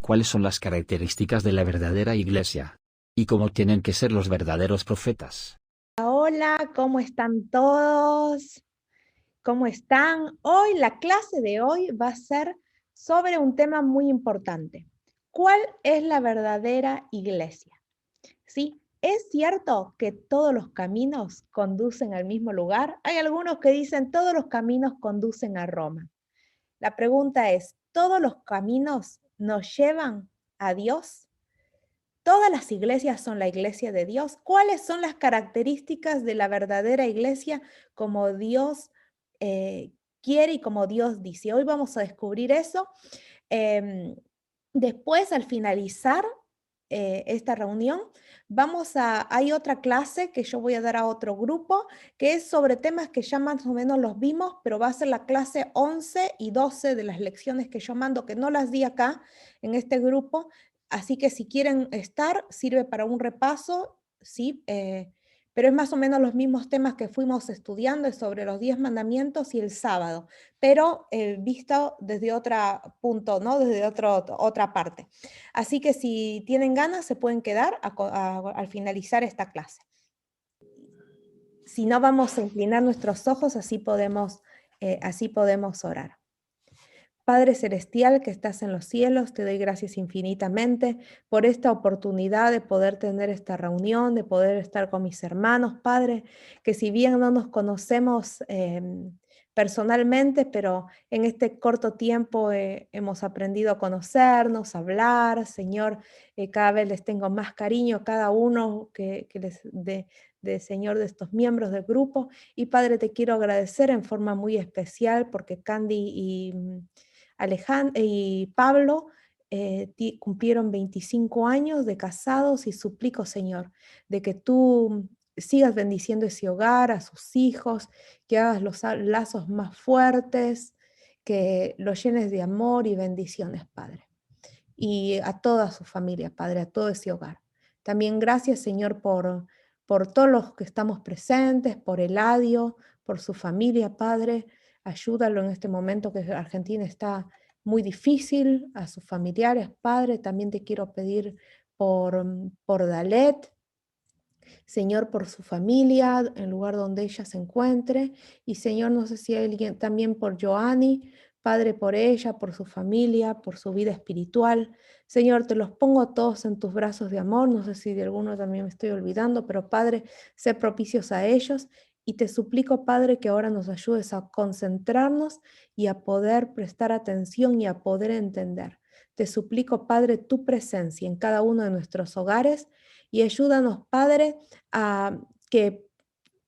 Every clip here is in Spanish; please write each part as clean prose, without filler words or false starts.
¿Cuáles son las características de la verdadera iglesia? ¿Y cómo tienen que ser los verdaderos profetas? Hola, ¿cómo están todos? ¿Cómo están? Hoy, la clase de hoy va a ser sobre un tema muy importante. ¿Cuál es la verdadera iglesia? ¿Sí? ¿Es cierto que todos los caminos conducen al mismo lugar? Hay algunos que dicen todos los caminos conducen a Roma. La pregunta es, ¿todos los caminos nos llevan a Dios? ¿Todas las iglesias son la iglesia de Dios? ¿Cuáles son las características de la verdadera iglesia como Dios eh, quiere y como Dios dice? Hoy vamos a descubrir eso. Em, Después, al finalizar esta reunión, hay otra clase que yo voy a dar a otro grupo, que es sobre temas que ya más o menos los vimos, pero va a ser la clase 11 y 12 de las lecciones que yo mando, que no las di acá en este grupo. Así que si quieren estar, sirve para un repaso, ¿sí? Pero es más o menos los mismos temas que fuimos estudiando, es sobre los 10 mandamientos y el sábado, pero visto desde otro punto, ¿no? Desde otra parte. Así que si tienen ganas, se pueden quedar al finalizar esta clase. Si no, vamos a inclinar nuestros ojos, así podemos orar. Padre Celestial que estás en los cielos, te doy gracias infinitamente por esta oportunidad de poder tener esta reunión, de poder estar con mis hermanos, Padre, que si bien no nos conocemos personalmente, pero en este corto tiempo hemos aprendido a conocernos, a hablar, Señor, cada vez les tengo más cariño a cada uno de Señor, de estos miembros del grupo. Y Padre, te quiero agradecer en forma muy especial porque Candy y Pablo cumplieron 25 años de casados y suplico, Señor, de que tú sigas bendiciendo ese hogar, a sus hijos, que hagas los lazos más fuertes, que los llenes de amor y bendiciones, Padre. Y a toda su familia, Padre, a todo ese hogar. También gracias, Señor, por todos los que estamos presentes, por Eladio, por su familia, Padre. Ayúdalo en este momento que Argentina está muy difícil, a sus familiares, Padre. También te quiero pedir por Dalet, Señor, por su familia, el lugar donde ella se encuentre. Y Señor, no sé si hay alguien también por Joanny, Padre, por ella, por su familia, por su vida espiritual. Señor, te los pongo todos en tus brazos de amor. No sé si de alguno también me estoy olvidando, pero Padre, sé propicios a ellos. Y te suplico, Padre, que ahora nos ayudes a concentrarnos y a poder prestar atención y a poder entender. Te suplico, Padre, tu presencia en cada uno de nuestros hogares y ayúdanos, Padre, a que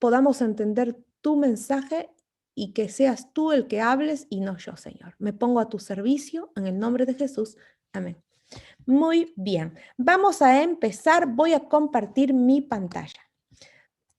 podamos entender tu mensaje y que seas tú el que hables y no yo, Señor. Me pongo a tu servicio en el nombre de Jesús. Amén. Muy bien, vamos a empezar. Voy a compartir mi pantalla.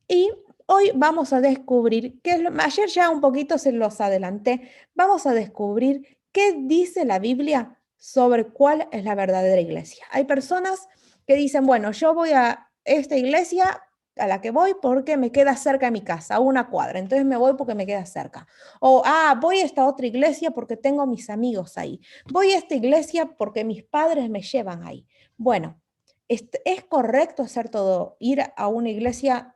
Y hoy vamos a descubrir, ayer ya un poquito se los adelanté, vamos a descubrir qué dice la Biblia sobre cuál es la verdadera iglesia. Hay personas que dicen, bueno, yo voy a esta iglesia a la que voy porque me queda cerca de mi casa, a una cuadra, entonces me voy porque me queda cerca. O, voy a esta otra iglesia porque tengo mis amigos ahí. Voy a esta iglesia porque mis padres me llevan ahí. Bueno, ¿es correcto hacer todo, ir a una iglesia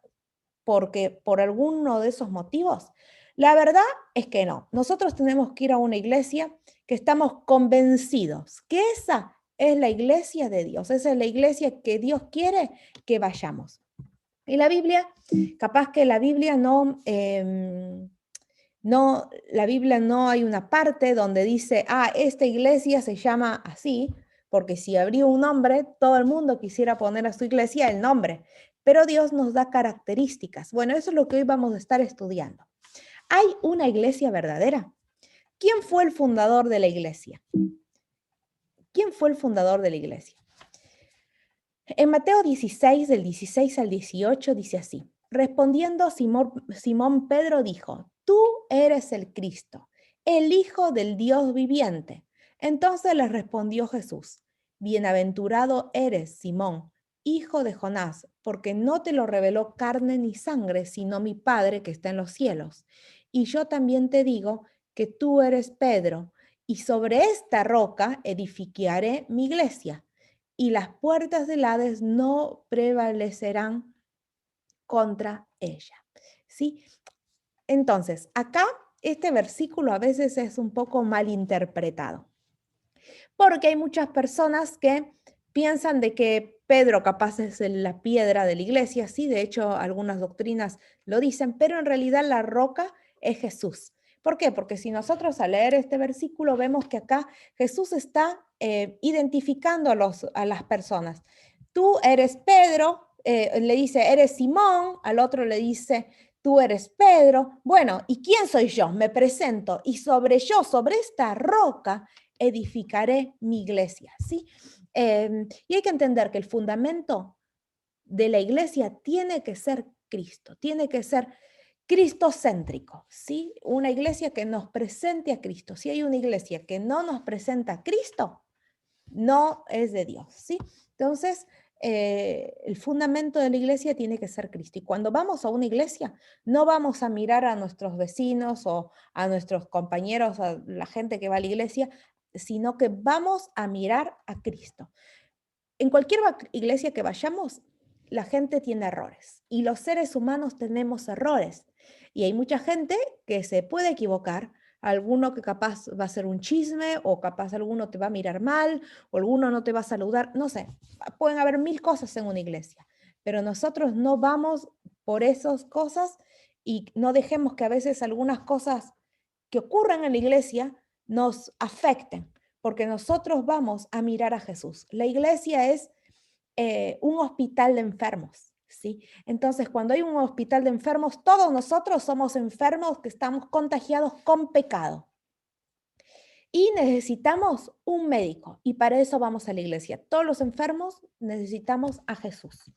porque por alguno de esos motivos? La verdad es que no. Nosotros tenemos que ir a una iglesia que estamos convencidos que esa es la iglesia de Dios, esa es la iglesia que Dios quiere que vayamos. Y la Biblia, capaz que la Biblia la Biblia no hay una parte donde dice, esta iglesia se llama así, porque si habría un nombre, todo el mundo quisiera poner a su iglesia el nombre, pero Dios nos da características. Bueno, eso es lo que hoy vamos a estar estudiando. ¿Hay una iglesia verdadera? ¿Quién fue el fundador de la iglesia? ¿Quién fue el fundador de la iglesia? En Mateo 16, del 16 al 18, dice así: respondiendo Simón Pedro dijo, tú eres el Cristo, el Hijo del Dios viviente. Entonces les respondió Jesús, bienaventurado eres, Simón, hijo de Jonás, porque no te lo reveló carne ni sangre, sino mi Padre que está en los cielos. Y yo también te digo que tú eres Pedro, y sobre esta roca edificaré mi iglesia, y las puertas del Hades no prevalecerán contra ella. ¿Sí? Entonces, acá este versículo a veces es un poco mal interpretado, porque hay muchas personas que piensan de que Pedro capaz es la piedra de la iglesia, sí, de hecho algunas doctrinas lo dicen, pero en realidad la roca es Jesús. ¿Por qué? Porque si nosotros al leer este versículo vemos que acá Jesús está identificando a las personas. Tú eres Pedro, le dice, eres Simón, al otro le dice, tú eres Pedro. Bueno, ¿y quién soy yo? Me presento. Y sobre esta roca, edificaré mi iglesia, ¿sí? Y hay que entender que el fundamento de la iglesia tiene que ser Cristo, tiene que ser cristocéntrico, ¿sí? Una iglesia que nos presente a Cristo. Si hay una iglesia que no nos presenta a Cristo, no es de Dios, ¿sí? Entonces, el fundamento de la iglesia tiene que ser Cristo. Y cuando vamos a una iglesia, no vamos a mirar a nuestros vecinos o a nuestros compañeros, a la gente que va a la iglesia, sino que vamos a mirar a Cristo. En cualquier iglesia que vayamos, la gente tiene errores y los seres humanos tenemos errores. Y hay mucha gente que se puede equivocar, alguno que capaz va a hacer un chisme o capaz alguno te va a mirar mal o alguno no te va a saludar, no sé, pueden haber mil cosas en una iglesia, pero nosotros no vamos por esas cosas y no dejemos que a veces algunas cosas que ocurran en la iglesia nos afecten, porque nosotros vamos a mirar a Jesús. La iglesia es un hospital de enfermos, ¿sí? Entonces, cuando hay un hospital de enfermos, todos nosotros somos enfermos que estamos contagiados con pecado. Y necesitamos un médico, y para eso vamos a la iglesia. Todos los enfermos necesitamos a Jesús.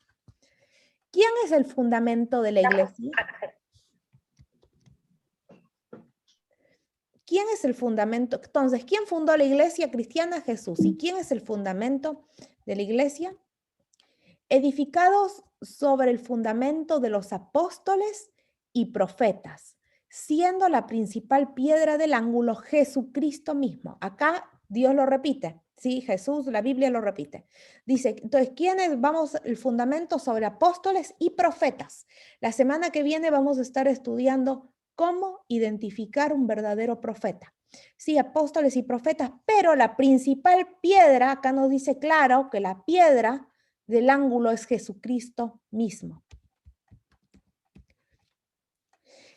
¿Quién es el fundamento de la iglesia? ¿Quién es el fundamento? Entonces, ¿quién fundó la iglesia cristiana? Jesús. ¿Y quién es el fundamento de la iglesia? Edificados sobre el fundamento de los apóstoles y profetas, siendo la principal piedra del ángulo Jesucristo mismo. Acá Dios lo repite, ¿sí? Jesús, la Biblia lo repite. Dice, entonces, ¿quiénes vamos el fundamento sobre apóstoles y profetas? La semana que viene vamos a estar estudiando cómo identificar un verdadero profeta. Sí, apóstoles y profetas, pero la principal piedra, acá nos dice claro que la piedra del ángulo es Jesucristo mismo.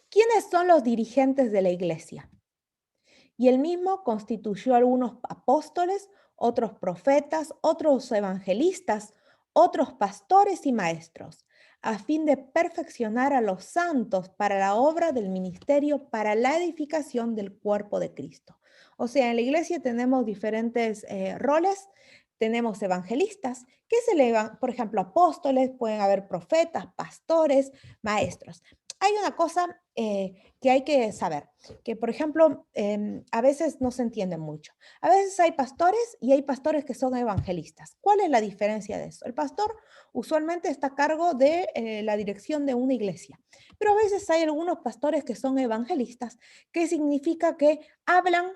¿Quiénes son los dirigentes de la iglesia? Y él mismo constituyó algunos apóstoles, otros profetas, otros evangelistas, otros pastores y maestros, a fin de perfeccionar a los santos para la obra del ministerio, para la edificación del cuerpo de Cristo. O sea, en la iglesia tenemos diferentes roles. Tenemos evangelistas, que es por ejemplo, apóstoles, pueden haber profetas, pastores, maestros. Hay una cosa que hay que saber, que por ejemplo, a veces no se entiende mucho. A veces hay pastores y hay pastores que son evangelistas. ¿Cuál es la diferencia de eso? El pastor usualmente está a cargo de la dirección de una iglesia, pero a veces hay algunos pastores que son evangelistas, que significa que hablan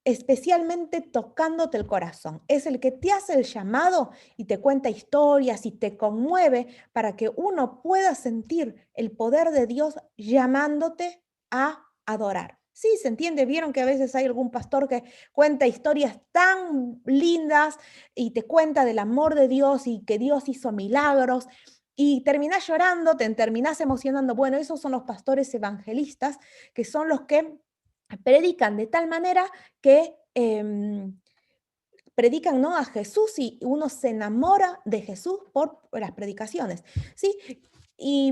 especialmente tocándote el corazón. Es el que te hace el llamado y te cuenta historias y te conmueve para que uno pueda sentir el poder de Dios llamándote a adorar. Sí, se entiende. Vieron que a veces hay algún pastor que cuenta historias tan lindas y te cuenta del amor de Dios y que Dios hizo milagros y terminás llorando, te terminás emocionando. Bueno, esos son los pastores evangelistas, que son los que predican de tal manera que predican, ¿no?, a Jesús y uno se enamora de Jesús por las predicaciones, ¿sí? Y,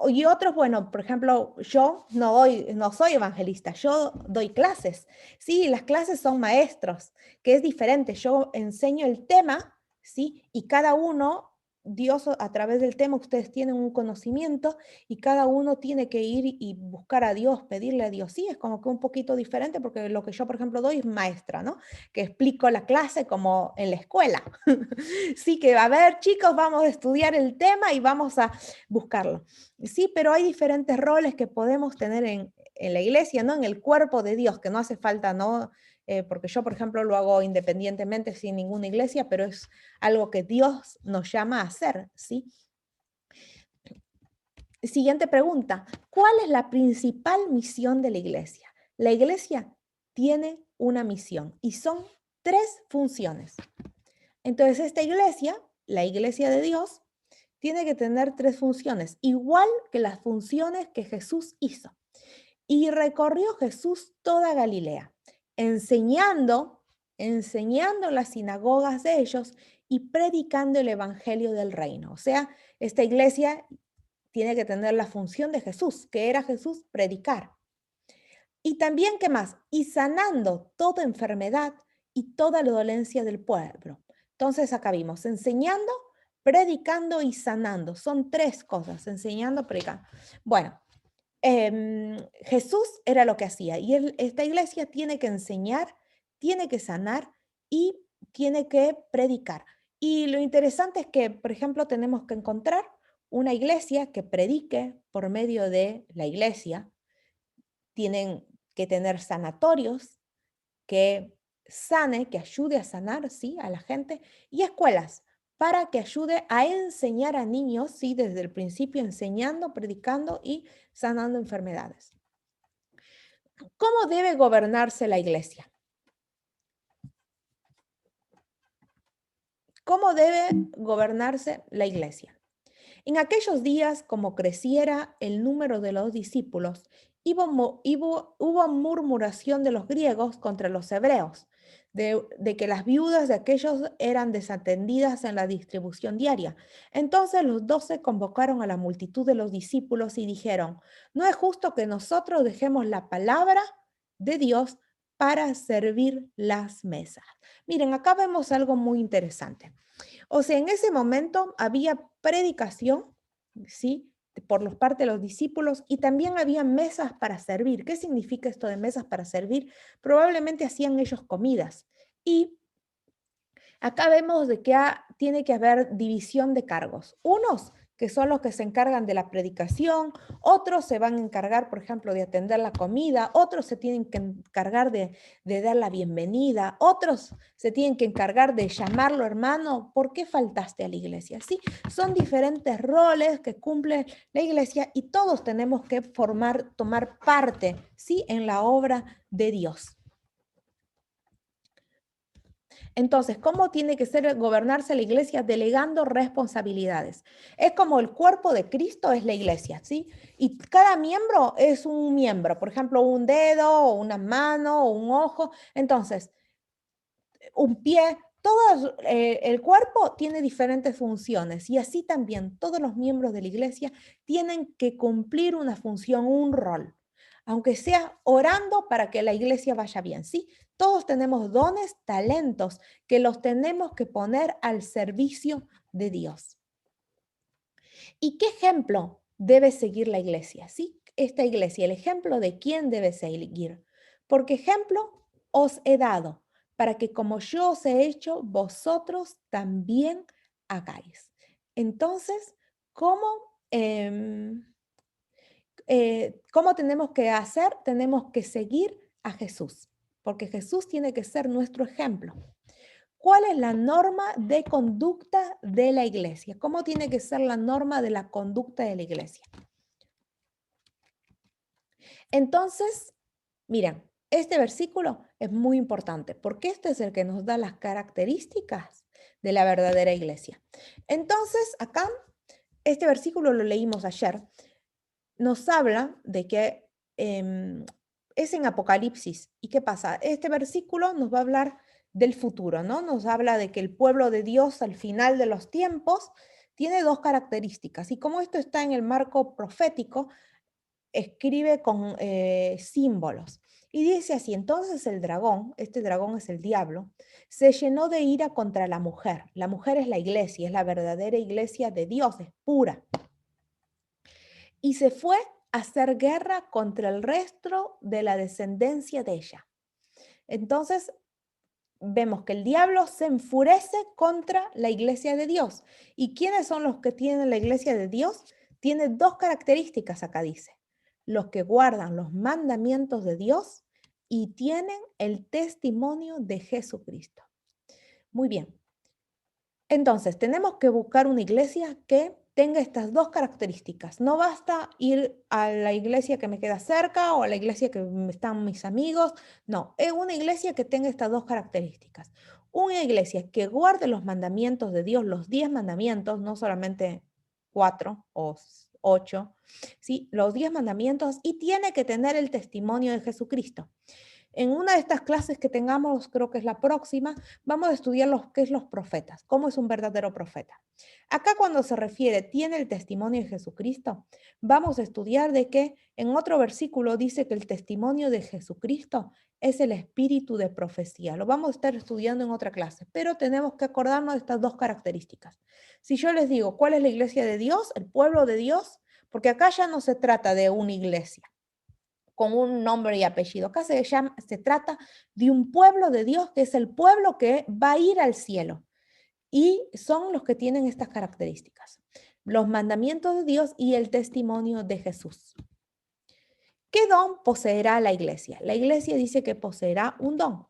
y otros, bueno, por ejemplo, yo no soy evangelista, yo doy clases, ¿sí? Las clases son maestros, que es diferente. Yo enseño el tema, ¿sí? Y cada uno, Dios a través del tema, ustedes tienen un conocimiento y cada uno tiene que ir y buscar a Dios, pedirle a Dios. Sí, es como que un poquito diferente porque lo que yo, por ejemplo, doy es maestra, ¿no? Que explico la clase como en la escuela. Sí, que a ver, chicos, vamos a estudiar el tema y vamos a buscarlo. Sí, pero hay diferentes roles que podemos tener en la iglesia, ¿no? En el cuerpo de Dios, que no hace falta, ¿no? Porque yo, por ejemplo, lo hago independientemente sin ninguna iglesia, pero es algo que Dios nos llama a hacer, ¿sí? Siguiente pregunta, ¿cuál es la principal misión de la iglesia? La iglesia tiene una misión y son 3 funciones. Entonces, esta iglesia, la iglesia de Dios, tiene que tener 3 funciones, igual que las funciones que Jesús hizo. Y recorrió Jesús toda Galilea, enseñando en las sinagogas de ellos y predicando el evangelio del reino. O sea, esta iglesia tiene que tener la función de Jesús, que era Jesús predicar. Y también, ¿qué más? Y sanando toda enfermedad y toda la dolencia del pueblo. Entonces acá vimos, enseñando, predicando y sanando. Son 3 cosas, enseñando, predicando. Bueno, Jesús era lo que hacía y esta iglesia tiene que enseñar, tiene que sanar y tiene que predicar. Y lo interesante es que, por ejemplo, tenemos que encontrar una iglesia que predique por medio de la iglesia. Tienen que tener sanatorios, que sane, que ayude a sanar, ¿sí? A la gente, y escuelas para que ayude a enseñar a niños, ¿sí? Desde el principio enseñando, predicando y sanando enfermedades. ¿Cómo debe gobernarse la iglesia? ¿Cómo debe gobernarse la iglesia? En aquellos días, como creciera el número de los discípulos, hubo murmuración de los griegos contra los hebreos, de que las viudas de aquellos eran desatendidas en la distribución diaria. Entonces los 12 convocaron a la multitud de los discípulos y dijeron, no es justo que nosotros dejemos la palabra de Dios para servir las mesas. Miren, acá vemos algo muy interesante. O sea, en ese momento había predicación, ¿sí? Por los parte de los discípulos y también había mesas para servir. ¿Qué significa esto de mesas para servir? Probablemente hacían ellos comidas. Y acá vemos de que tiene que haber división de cargos. Unos que son los que se encargan de la predicación, otros se van a encargar, por ejemplo, de atender la comida, otros se tienen que encargar de dar la bienvenida, otros se tienen que encargar de llamarlo hermano, ¿por qué faltaste a la iglesia? Sí, son diferentes roles que cumple la iglesia y todos tenemos que tomar parte, ¿sí? En la obra de Dios. Entonces, ¿cómo tiene que gobernarse la iglesia? Delegando responsabilidades. Es como el cuerpo de Cristo es la iglesia, ¿sí? Y cada miembro es un miembro, por ejemplo, un dedo, o una mano, o un ojo. Entonces, un pie, todo el cuerpo tiene diferentes funciones y así también todos los miembros de la iglesia tienen que cumplir una función, un rol, aunque sea orando para que la iglesia vaya bien, ¿sí? Todos tenemos dones, talentos que los tenemos que poner al servicio de Dios. ¿Y qué ejemplo debe seguir la iglesia? ¿Sí? Esta iglesia, el ejemplo de quién debe seguir. Porque ejemplo os he dado para que como yo os he hecho, vosotros también hagáis. Entonces, ¿cómo tenemos que hacer? Tenemos que seguir a Jesús, porque Jesús tiene que ser nuestro ejemplo. ¿Cuál es la norma de conducta de la iglesia? ¿Cómo tiene que ser la norma de la conducta de la iglesia? Entonces, miren, este versículo es muy importante porque este es el que nos da las características de la verdadera iglesia. Entonces, acá, este versículo lo leímos ayer, nos habla de que es en Apocalipsis. ¿Y qué pasa? Este versículo nos va a hablar del futuro, ¿no? Nos habla de que el pueblo de Dios al final de los tiempos tiene 2 características. Y como esto está en el marco profético, escribe con símbolos. Y dice así, entonces el dragón, este dragón es el diablo, se llenó de ira contra la mujer. La mujer es la iglesia, es la verdadera iglesia de Dios, es pura. Y se fue a hacer guerra contra el resto de la descendencia de ella. Entonces, vemos que el diablo se enfurece contra la iglesia de Dios. ¿Y quiénes son los que tienen la iglesia de Dios? Tiene 2 características acá, dice. los que guardan los mandamientos de Dios y tienen el testimonio de Jesucristo. Muy bien. Entonces, tenemos que buscar una iglesia que tenga estas dos características. No basta ir a la iglesia que me queda cerca o a la iglesia que están mis amigos. No, es una iglesia que tenga estas dos características. Una iglesia que guarde los mandamientos de Dios, los 10 mandamientos, no solamente 4 o 8, ¿sí? Los 10 mandamientos, y tiene que tener el testimonio de Jesucristo. En una de estas clases que tengamos, creo que es la próxima, vamos a estudiar qué es los profetas, cómo es un verdadero profeta. Acá cuando se refiere, tiene el testimonio de Jesucristo, vamos a estudiar de que en otro versículo dice que el testimonio de Jesucristo es el espíritu de profecía. Lo vamos a estar estudiando en otra clase, pero tenemos que acordarnos de estas dos características. Si yo les digo, ¿cuál es la iglesia de Dios? El pueblo de Dios, porque acá ya no se trata de una iglesia con un nombre y apellido. Acá se trata de un pueblo de Dios, que es el pueblo que va a ir al cielo. Y son los que tienen estas características: los mandamientos de Dios y el testimonio de Jesús. ¿Qué don poseerá la iglesia? La iglesia dice que poseerá un don.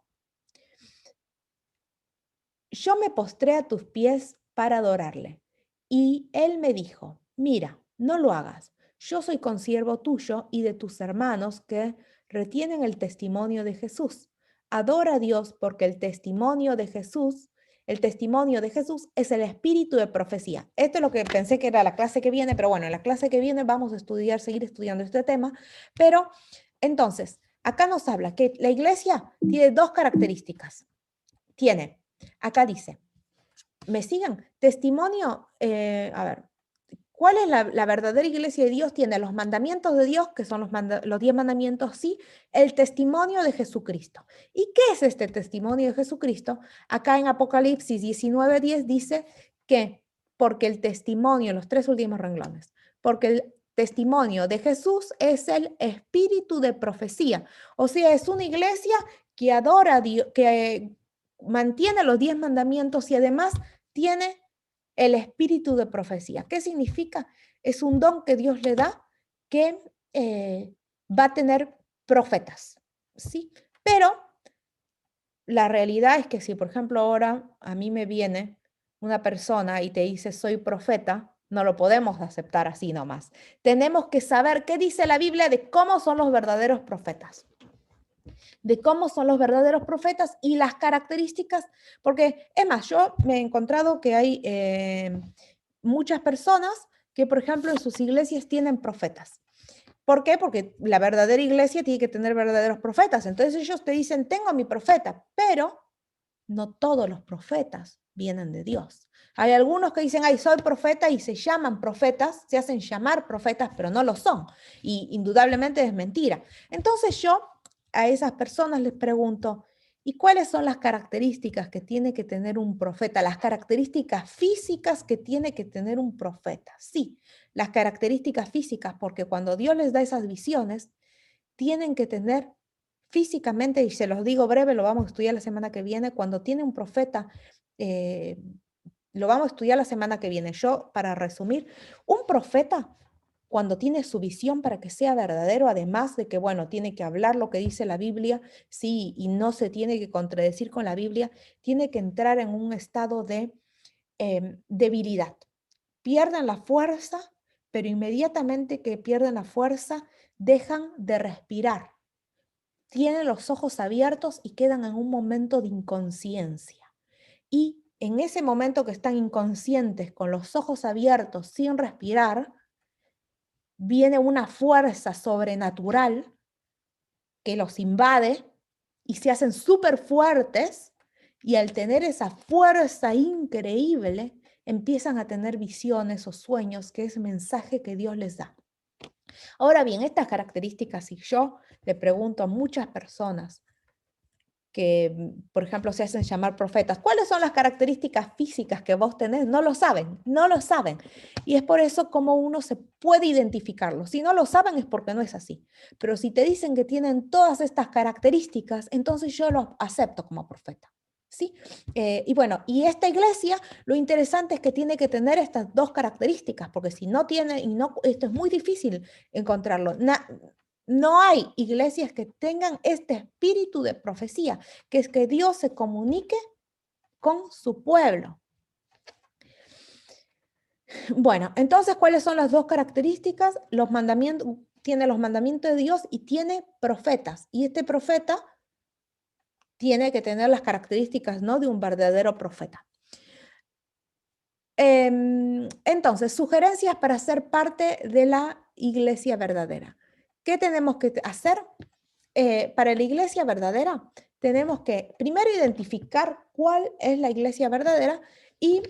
Yo me postré a tus pies para adorarle. Y él me dijo, mira, no lo hagas. Yo soy consiervo tuyo y de tus hermanos que retienen el testimonio de Jesús. Adora a Dios porque el testimonio de Jesús es el espíritu de profecía. Esto es lo que pensé que era la clase que viene, pero bueno, en la clase que viene vamos a seguir estudiando este tema. Pero entonces, acá nos habla que la iglesia tiene dos características. Acá dice, ¿me siguen? Testimonio, a ver, ¿cuál es la verdadera iglesia de Dios? Tiene los mandamientos de Dios, que son los 10 mandamientos, sí, el testimonio de Jesucristo. ¿Y qué es este testimonio de Jesucristo? Acá en Apocalipsis 19:10 dice que porque el testimonio, los 3 últimos renglones, porque el testimonio de Jesús es el espíritu de profecía. O sea, es una iglesia que adora a Dios, que mantiene los 10 mandamientos y además tiene el espíritu de profecía. ¿Qué significa? Es un don que Dios le da que va a tener profetas, ¿sí? Pero la realidad es que si, por ejemplo, ahora a mí me viene una persona y te dice soy profeta, no lo podemos aceptar así nomás. Tenemos que saber qué dice la Biblia de cómo son los verdaderos profetas, de cómo son los verdaderos profetas y las características, porque es más, yo me he encontrado que hay muchas personas que, por ejemplo, en sus iglesias tienen profetas. ¿Por qué? Porque la verdadera iglesia tiene que tener verdaderos profetas. Entonces ellos te dicen, tengo a mi profeta, pero no todos los profetas vienen de Dios. Hay algunos que dicen, ay, soy profeta y se llaman profetas, se hacen llamar profetas, pero no lo son. Y indudablemente es mentira. Entonces yo a esas personas les pregunto, ¿y cuáles son las características que tiene que tener un profeta? Las características físicas que tiene que tener un profeta. Sí, las características físicas, porque cuando Dios les da esas visiones, tienen que tener físicamente, y se los digo breve, lo vamos a estudiar la semana que viene, cuando tiene un profeta, lo vamos a estudiar la semana que viene. Yo, para resumir, un profeta, cuando tiene su visión para que sea verdadero, además de que, bueno, tiene que hablar lo que dice la Biblia, sí, y no se tiene que contradecir con la Biblia, tiene que entrar en un estado de debilidad. Pierden la fuerza, pero inmediatamente que pierden la fuerza, dejan de respirar. Tienen los ojos abiertos y quedan en un momento de inconsciencia. Y en ese momento que están inconscientes, con los ojos abiertos, sin respirar, viene una fuerza sobrenatural que los invade y se hacen súper fuertes, y al tener esa fuerza increíble, empiezan a tener visiones o sueños, que es el mensaje que Dios les da. Ahora bien, estas características, si yo le pregunto a muchas personas que, por ejemplo, se hacen llamar profetas, ¿cuáles son las características físicas que vos tenés? No lo saben, no lo saben. Y es por eso como uno se puede identificarlo. Si no lo saben es porque no es así. Pero si te dicen que tienen todas estas características, entonces yo los acepto como profeta. ¿sí? Y bueno, y esta iglesia, lo interesante es que tiene que tener estas dos características, porque si no tiene, y no, esto es muy difícil encontrarlo. No hay iglesias que tengan este espíritu de profecía, que es que Dios se comunique con su pueblo. Bueno, entonces, ¿cuáles son las dos características? Los mandamientos, tiene los mandamientos de Dios y tiene profetas. Y este profeta tiene que tener las características, ¿no?, de un verdadero profeta. Entonces, sugerencias para ser parte de la iglesia verdadera. ¿Qué tenemos que hacer? Para la iglesia verdadera, tenemos que primero identificar cuál es la iglesia verdadera y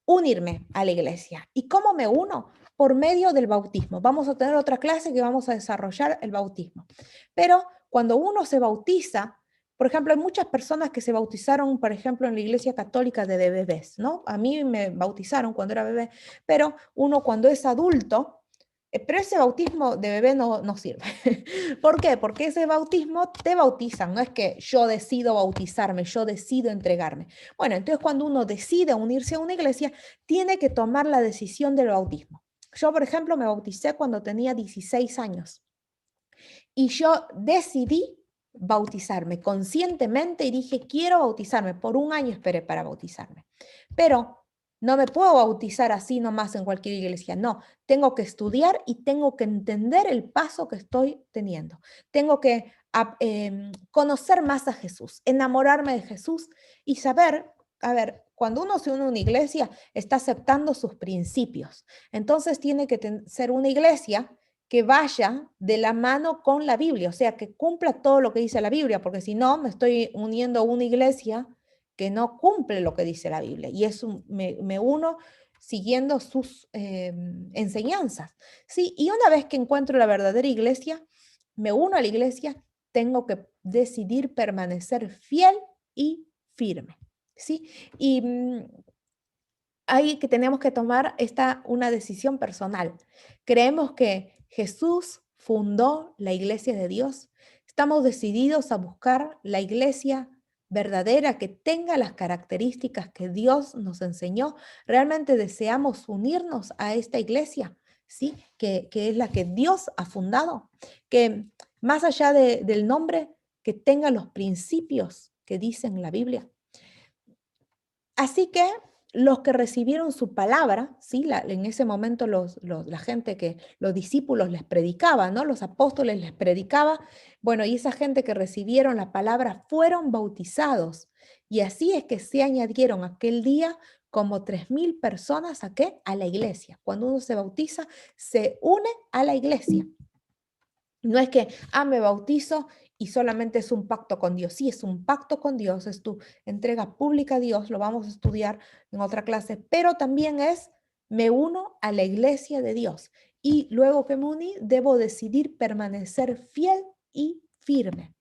unirme a la iglesia. ¿Y cómo me uno? Por medio del bautismo. Vamos a tener otra clase que vamos a desarrollar el bautismo. Pero cuando uno se bautiza, por ejemplo, hay muchas personas que se bautizaron, por ejemplo, en la iglesia católica de bebés, ¿no? A mí me bautizaron cuando era bebé, pero uno cuando es adulto, pero ese bautismo de bebé no sirve. ¿Por qué? Porque ese bautismo te bautizan, no es que yo decido bautizarme, yo decido entregarme. Bueno, entonces cuando uno decide unirse a una iglesia, tiene que tomar la decisión del bautismo. Yo, por ejemplo, me bauticé cuando tenía 16 años y yo decidí bautizarme conscientemente y dije, quiero bautizarme. Por un año esperé para bautizarme. Pero no me puedo bautizar así nomás en cualquier iglesia. No, tengo que estudiar y tengo que entender el paso que estoy teniendo. Tengo que conocer más a Jesús, enamorarme de Jesús y saber, a ver, cuando uno se une a una iglesia, está aceptando sus principios. Entonces tiene que ser una iglesia que vaya de la mano con la Biblia, o sea, que cumpla todo lo que dice la Biblia, porque si no, me estoy uniendo a una iglesia que no cumple lo que dice la Biblia, y eso me uno siguiendo sus enseñanzas, ¿sí? Y una vez que encuentro la verdadera iglesia, me uno a la iglesia, tengo que decidir permanecer fiel y firme, ¿sí? Y ahí que tenemos que tomar una decisión personal. Creemos que Jesús fundó la iglesia de Dios. Estamos decididos a buscar la iglesia verdadera que tenga las características que Dios nos enseñó. Realmente deseamos unirnos a esta iglesia, ¿sí? Que es la que Dios ha fundado, que más allá del nombre, que tenga los principios que dicen la Biblia. Así que los que recibieron su palabra, ¿sí? En ese momento la gente los discípulos les predicaba, ¿no? Los apóstoles les predicaba, bueno, y esa gente que recibieron la palabra fueron bautizados. Y así es que se añadieron aquel día como 3.000 personas ¿a qué? A la iglesia. Cuando uno se bautiza, se une a la iglesia. No es que, me bautizo y solamente es un pacto con Dios. Sí, es un pacto con Dios, es tu entrega pública a Dios, lo vamos a estudiar en otra clase, pero también me uno a la iglesia de Dios. Y luego que me uní, debo decidir permanecer fiel y firme.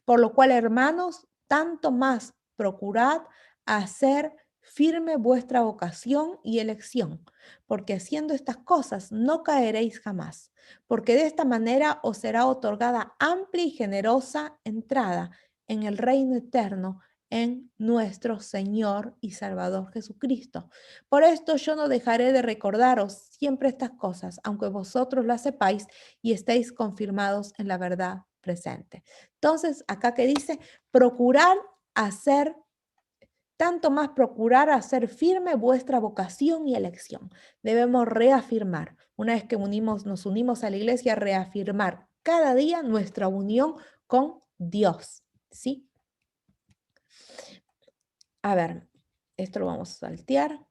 Por lo cual, hermanos, tanto más procurad hacer firme vuestra vocación y elección, porque haciendo estas cosas no caeréis jamás, porque de esta manera os será otorgada amplia y generosa entrada en el reino eterno en nuestro Señor y Salvador Jesucristo. Por esto yo no dejaré de recordaros siempre estas cosas, aunque vosotros las sepáis y estéis confirmados en la verdad presente. Entonces, acá que dice, tanto más procurar hacer firme vuestra vocación y elección. Debemos reafirmar, una vez que nos unimos a la iglesia, reafirmar cada día nuestra unión con Dios, ¿sí? A ver, esto lo vamos a saltear.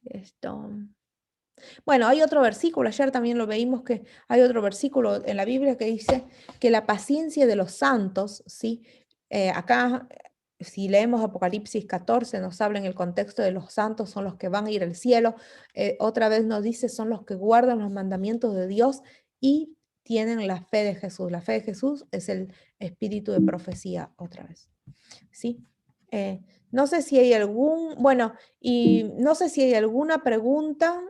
Esto. Bueno, hay otro versículo, ayer también lo veímos que hay otro versículo en la Biblia que dice que la paciencia de los santos, ¿sí? Acá, si leemos Apocalipsis 14, nos habla en el contexto de los santos, son los que van a ir al cielo. Otra vez nos dice, son los que guardan los mandamientos de Dios y tienen la fe de Jesús. La fe de Jesús es el espíritu de profecía, otra vez, ¿sí? No sé si hay no sé si hay alguna pregunta.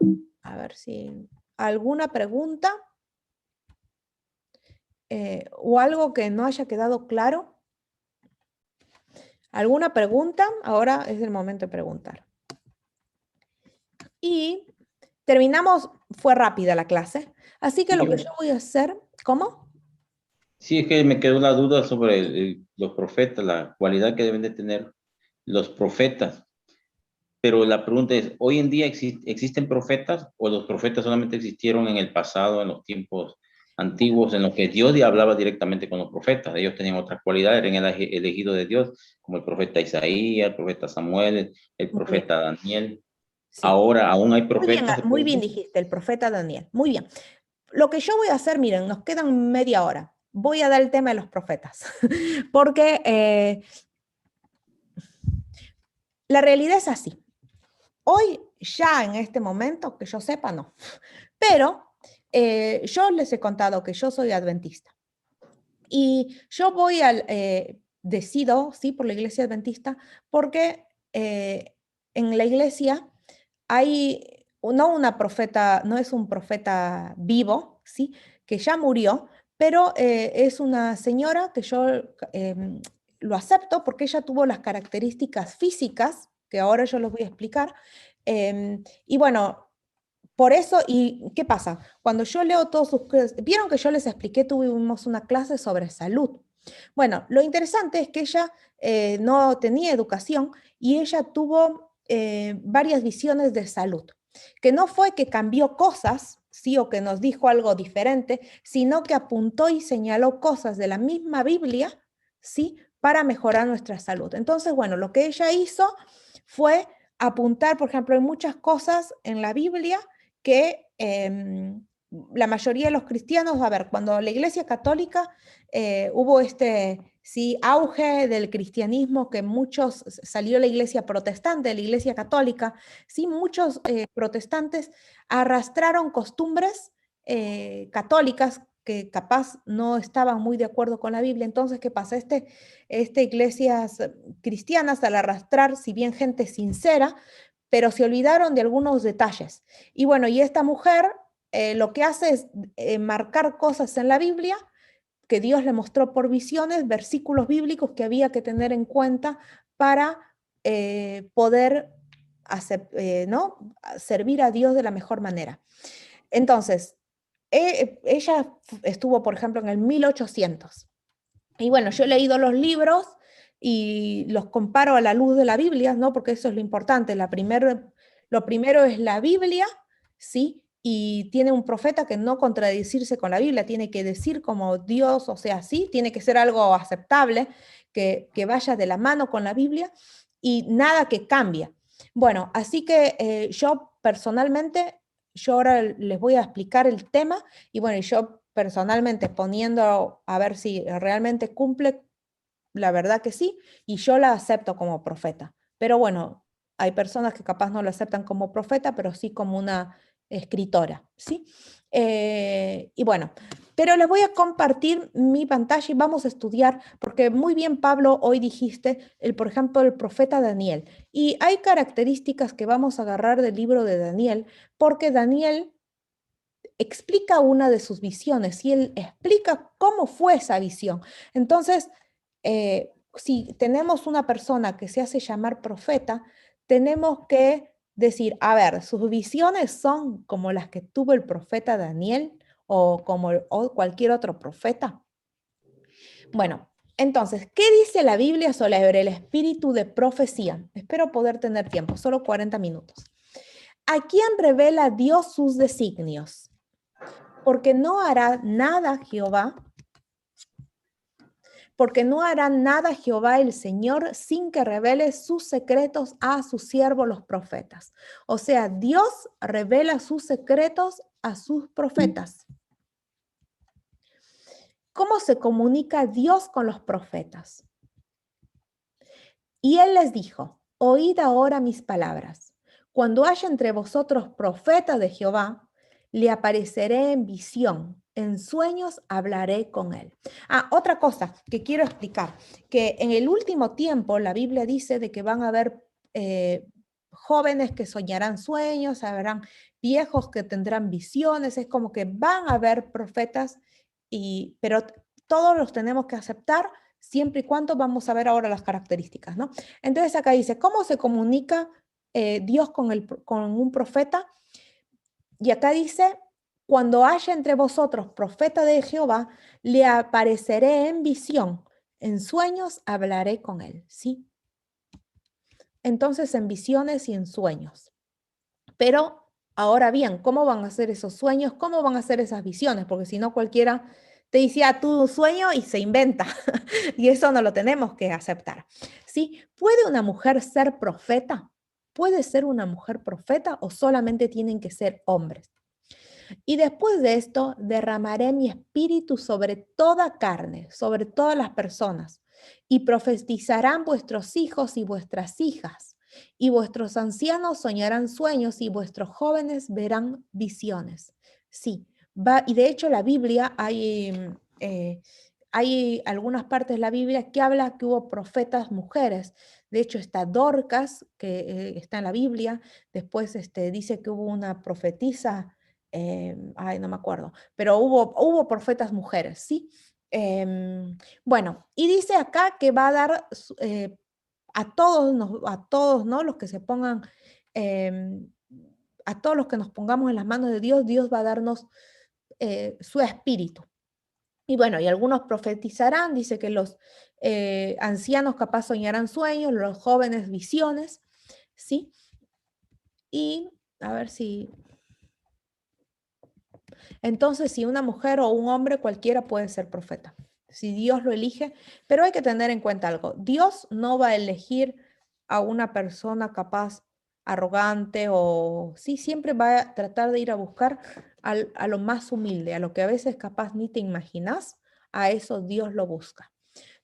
A ver si alguna pregunta o algo que no haya quedado claro. ¿Alguna pregunta? Ahora es el momento de preguntar. Y terminamos, fue rápida la clase, así que Sí, lo que yo voy a hacer, ¿cómo? sí, es que me quedó la duda sobre los profetas, la cualidad que deben de tener los profetas. Pero la pregunta es, ¿hoy en día existen profetas o los profetas solamente existieron en el pasado, en los tiempos antiguos, en los que Dios ya hablaba directamente con los profetas? Ellos tenían otras cualidades, eran el elegido de Dios, como el profeta Isaías, el profeta Samuel, el Muy bien, profeta Daniel. sí. Ahora aún hay profetas, se Muy puede bien decir. dijiste, el profeta Daniel. Muy bien. Lo que yo voy a hacer, miren, nos quedan media hora. Voy a dar el tema de los profetas, porque la realidad es así. Hoy, ya en este momento, que yo sepa, no. Pero yo les he contado que yo soy adventista. Y yo voy al, decido, sí, por la iglesia adventista, porque en la iglesia hay, no una profeta, no es un profeta vivo, sí, que ya murió, pero es una señora que yo lo acepto porque ella tuvo las características físicas, que ahora yo los voy a explicar. Y bueno, por eso, ¿y qué pasa? Cuando yo leo todos sus... Vieron que yo les expliqué, tuvimos una clase sobre salud. Bueno, lo interesante es que ella no tenía educación y ella tuvo varias visiones de salud, que no fue que cambió cosas, sí, o que nos dijo algo diferente, sino que apuntó y señaló cosas de la misma Biblia, sí, para mejorar nuestra salud. Entonces, bueno, lo que ella hizo fue apuntar, por ejemplo, hay muchas cosas en la Biblia que la mayoría de los cristianos, a ver, cuando la Iglesia Católica hubo este sí, auge del cristianismo, que muchos, salió la Iglesia protestante, de la Iglesia Católica, sí, muchos protestantes arrastraron costumbres católicas que capaz no estaban muy de acuerdo con la Biblia. Entonces, ¿qué pasa? Iglesias cristianas, al arrastrar, si bien gente sincera, pero se olvidaron de algunos detalles. Y bueno, y esta mujer lo que hace es marcar cosas en la Biblia que Dios le mostró por visiones, versículos bíblicos que había que tener en cuenta para poder ¿no? servir a Dios de la mejor manera. Entonces, ella estuvo, por ejemplo, en el 1800. Y bueno, yo he leído los libros y los comparo a la luz de la Biblia, ¿no? Porque eso es lo importante. Lo primero es la Biblia, ¿sí? Y tiene un profeta que no contradecirse con la Biblia, tiene que decir como Dios, o sea, sí, tiene que ser algo aceptable, que vaya de la mano con la Biblia y nada que cambie. Bueno, así que yo personalmente, yo ahora les voy a explicar el tema y bueno, yo personalmente poniendo a ver si realmente cumple, la verdad que sí, y yo la acepto como profeta. Pero bueno, hay personas que capaz no la aceptan como profeta, pero sí como una escritora, ¿sí? Y bueno, pero les voy a compartir mi pantalla y vamos a estudiar, porque muy bien, Pablo, hoy dijiste, por ejemplo, el profeta Daniel. Y hay características que vamos a agarrar del libro de Daniel, porque Daniel explica una de sus visiones y él explica cómo fue esa visión. Entonces, si tenemos una persona que se hace llamar profeta, tenemos que decir, a ver, sus visiones son como las que tuvo el profeta Daniel o como o cualquier otro profeta. Bueno, entonces, ¿qué dice la Biblia sobre el espíritu de profecía? Espero poder tener tiempo, solo 40 minutos. ¿A quién revela Dios sus designios? Porque no hará nada Jehová, porque no hará nada Jehová el Señor sin que revele sus secretos a sus siervos los profetas. O sea, Dios revela sus secretos a sus profetas. ¿Cómo se comunica Dios con los profetas? Y él les dijo, oíd ahora mis palabras. Cuando haya entre vosotros profetas de Jehová, le apareceré en visión, en sueños hablaré con él. Ah, otra cosa que quiero explicar, que en el último tiempo la Biblia dice de que van a haber jóvenes que soñarán sueños, habrán viejos que tendrán visiones, es como que van a haber profetas, pero todos los tenemos que aceptar siempre y cuando, vamos a ver ahora las características, ¿no? Entonces acá dice, ¿cómo se comunica Dios con un profeta? Y acá dice, cuando haya entre vosotros profeta de Jehová, le apareceré en visión, en sueños hablaré con él, ¿sí? Entonces en visiones y en sueños. Pero ahora bien, ¿cómo van a ser esos sueños? ¿Cómo van a ser esas visiones? Porque si no cualquiera te dice, tu sueño y se inventa. Y eso no lo tenemos que aceptar. ¿Sí? ¿Puede una mujer ser profeta? ¿Puede ser una mujer profeta o solamente tienen que ser hombres? Y después de esto, derramaré mi espíritu sobre toda carne, sobre todas las personas, y profetizarán vuestros hijos y vuestras hijas, y vuestros ancianos soñarán sueños, y vuestros jóvenes verán visiones. Sí, y de hecho la Biblia hay algunas partes de la Biblia que habla que hubo profetas mujeres. De hecho, está Dorcas, que está en la Biblia. Después dice que hubo una profetisa, no me acuerdo, pero hubo profetas mujeres, ¿sí? Bueno, y dice acá que va a dar a todos, ¿no? Los que se pongan, a todos los que nos pongamos en las manos de Dios, Dios va a darnos su espíritu. Y bueno, y algunos profetizarán, dice que los ancianos capaz soñarán sueños, los jóvenes visiones, ¿sí? Y a ver si... Entonces, si una mujer o un hombre, cualquiera puede ser profeta, si Dios lo elige, pero hay que tener en cuenta algo. Dios no va a elegir a una persona capaz, arrogante o... Sí, siempre va a tratar de ir a buscar a lo más humilde, a lo que a veces capaz ni te imaginas, a eso Dios lo busca.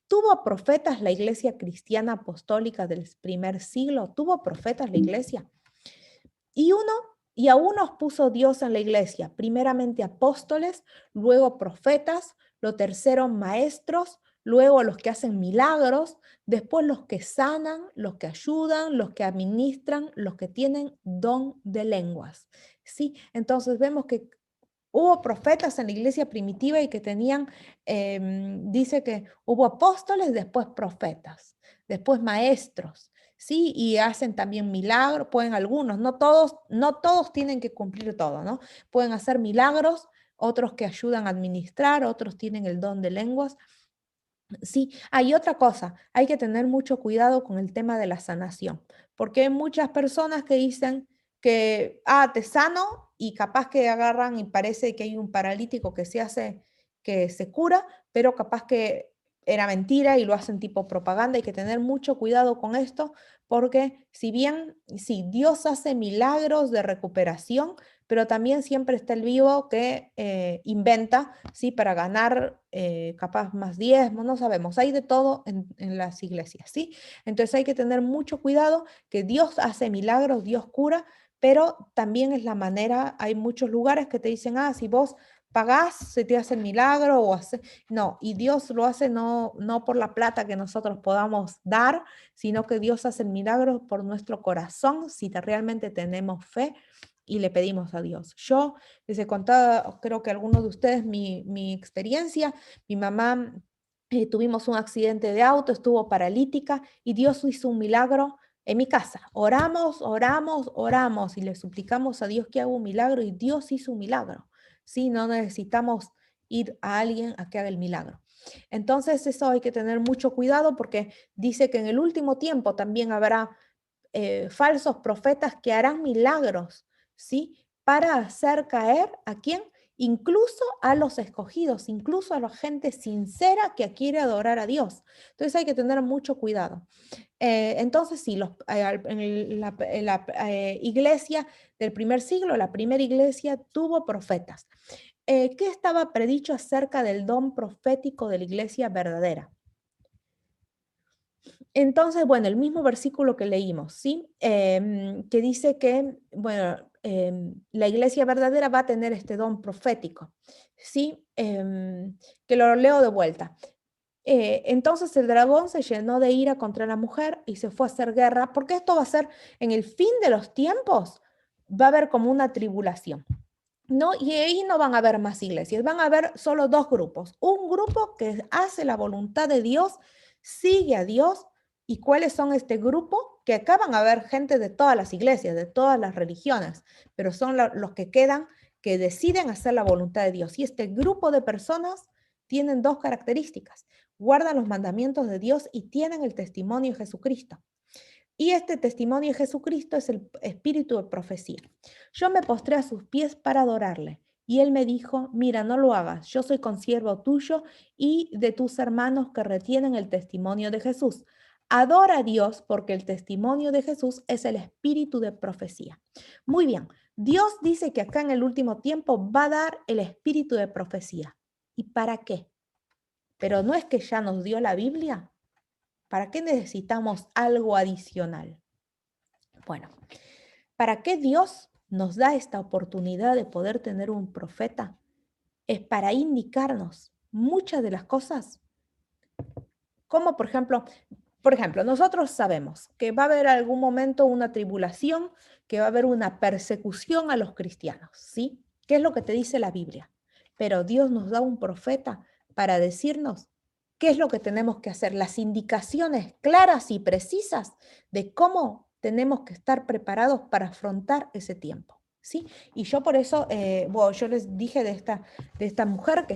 ¿Tuvo profetas la iglesia cristiana apostólica del primer siglo? ¿Tuvo profetas la iglesia? Y a unos puso Dios en la iglesia, primeramente apóstoles, luego profetas, lo tercero maestros, luego los que hacen milagros, después los que sanan, los que ayudan, los que administran, los que tienen don de lenguas. ¿Sí? Entonces vemos que hubo profetas en la iglesia primitiva y que tenían, dice que hubo apóstoles, después profetas, después maestros. Sí, y hacen también milagros, pueden algunos, no todos tienen que cumplir todo, ¿no? Pueden hacer milagros, otros que ayudan a administrar, otros tienen el don de lenguas. Sí, hay otra cosa, hay que tener mucho cuidado con el tema de la sanación, porque hay muchas personas que dicen que, te sano, y capaz que agarran y parece que hay un paralítico que se cura, pero capaz que era mentira y lo hacen tipo propaganda. Hay que tener mucho cuidado con esto, porque si bien, sí, Dios hace milagros de recuperación, pero también siempre está el vivo que inventa, ¿sí? Para ganar capaz más diezmos, no sabemos, hay de todo en las iglesias, ¿sí? Entonces hay que tener mucho cuidado, que Dios hace milagros, Dios cura, pero también es la manera, hay muchos lugares que te dicen, si vos pagás, se te hace el milagro, no, y Dios lo hace no por la plata que nosotros podamos dar, sino que Dios hace el milagro por nuestro corazón, si realmente tenemos fe y le pedimos a Dios. Yo les he contado, creo que algunos de ustedes, mi experiencia. Mi mamá, tuvimos un accidente de auto, estuvo paralítica y Dios hizo un milagro en mi casa. Oramos, oramos, oramos y le suplicamos a Dios que haga un milagro, y Dios hizo un milagro. ¿Sí? No necesitamos ir a alguien a que haga el milagro. Entonces eso hay que tener mucho cuidado, porque dice que en el último tiempo también habrá falsos profetas que harán milagros, ¿sí? Para hacer caer ¿a quién? Incluso a los escogidos, incluso a la gente sincera que quiere adorar a Dios. Entonces hay que tener mucho cuidado. Entonces sí, en la iglesia del primer siglo, la primera iglesia tuvo profetas. ¿Qué estaba predicho acerca del don profético de la iglesia verdadera? Entonces, bueno, el mismo versículo que leímos, ¿sí? Que dice que, bueno, la iglesia verdadera va a tener este don profético, ¿sí? Que lo leo de vuelta. Entonces el dragón se llenó de ira contra la mujer y se fue a hacer guerra, porque esto va a ser en el fin de los tiempos, va a haber como una tribulación. ¿no? Y ahí no van a haber más iglesias, van a haber solo dos grupos. Un grupo que hace la voluntad de Dios, sigue a Dios. ¿Y cuáles son este grupo? Que acá van a haber gente de todas las iglesias, de todas las religiones, pero son los que quedan, que deciden hacer la voluntad de Dios. Y este grupo de personas tienen dos características: guardan los mandamientos de Dios y tienen el testimonio de Jesucristo. Y este testimonio de Jesucristo es el espíritu de profecía. Yo me postré a sus pies para adorarle. Y él me dijo, mira, no lo hagas, yo soy consiervo tuyo y de tus hermanos que retienen el testimonio de Jesús. Adora a Dios porque el testimonio de Jesús es el espíritu de profecía. Muy bien, Dios dice que acá en el último tiempo va a dar el espíritu de profecía. ¿Y para qué? Pero no es que ya nos dio la Biblia. ¿Para qué necesitamos algo adicional? Bueno, ¿para qué Dios nos da esta oportunidad de poder tener un profeta? Es para indicarnos muchas de las cosas, como por ejemplo, nosotros sabemos que va a haber algún momento una tribulación, que va a haber una persecución a los cristianos, ¿sí? ¿Qué es lo que te dice la Biblia? Pero Dios nos da un profeta para decirnos qué es lo que tenemos que hacer, las indicaciones claras y precisas de cómo tenemos que estar preparados para afrontar ese tiempo, ¿sí? Y yo por eso, yo les dije de esta mujer que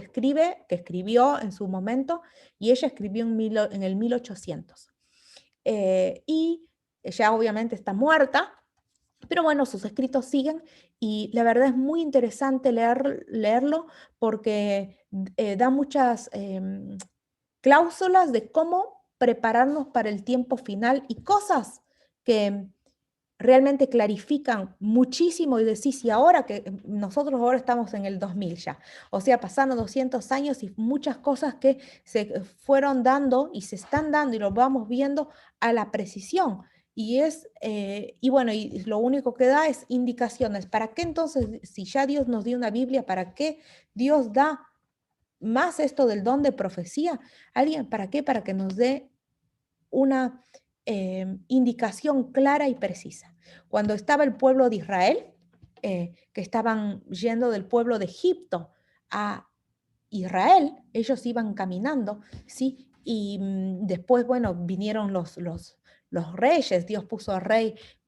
escribió en su momento, y ella escribió en el 1800. Y ella obviamente está muerta, pero bueno, sus escritos siguen y la verdad es muy interesante leerlo porque da muchas cláusulas de cómo prepararnos para el tiempo final y cosas que realmente clarifican muchísimo y decís, y ahora que nosotros ahora estamos en el 2000 ya, o sea, pasando 200 años y muchas cosas que se fueron dando y se están dando y lo vamos viendo a la precisión. Y bueno, y lo único que da es indicaciones. ¿Para qué entonces, si ya Dios nos dio una Biblia, para qué Dios da más esto del don de profecía? ¿Alguien para qué? Para que nos dé una indicación clara y precisa. Cuando estaba el pueblo de Israel, que estaban yendo del pueblo de Egipto a Israel, ellos iban caminando, ¿sí? Y después, bueno, vinieron los reyes, Dios puso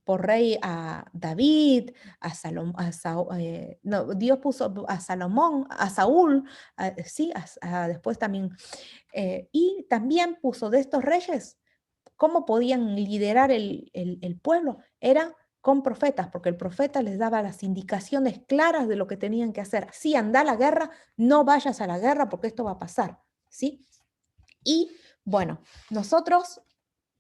por rey a David, Dios puso a Salomón, a Saúl, sí, después también, y también puso de estos reyes. ¿Cómo podían liderar el pueblo? Era con profetas, porque el profeta les daba las indicaciones claras de lo que tenían que hacer. Sí, anda a la guerra, no vayas a la guerra porque esto va a pasar, ¿sí? Y bueno,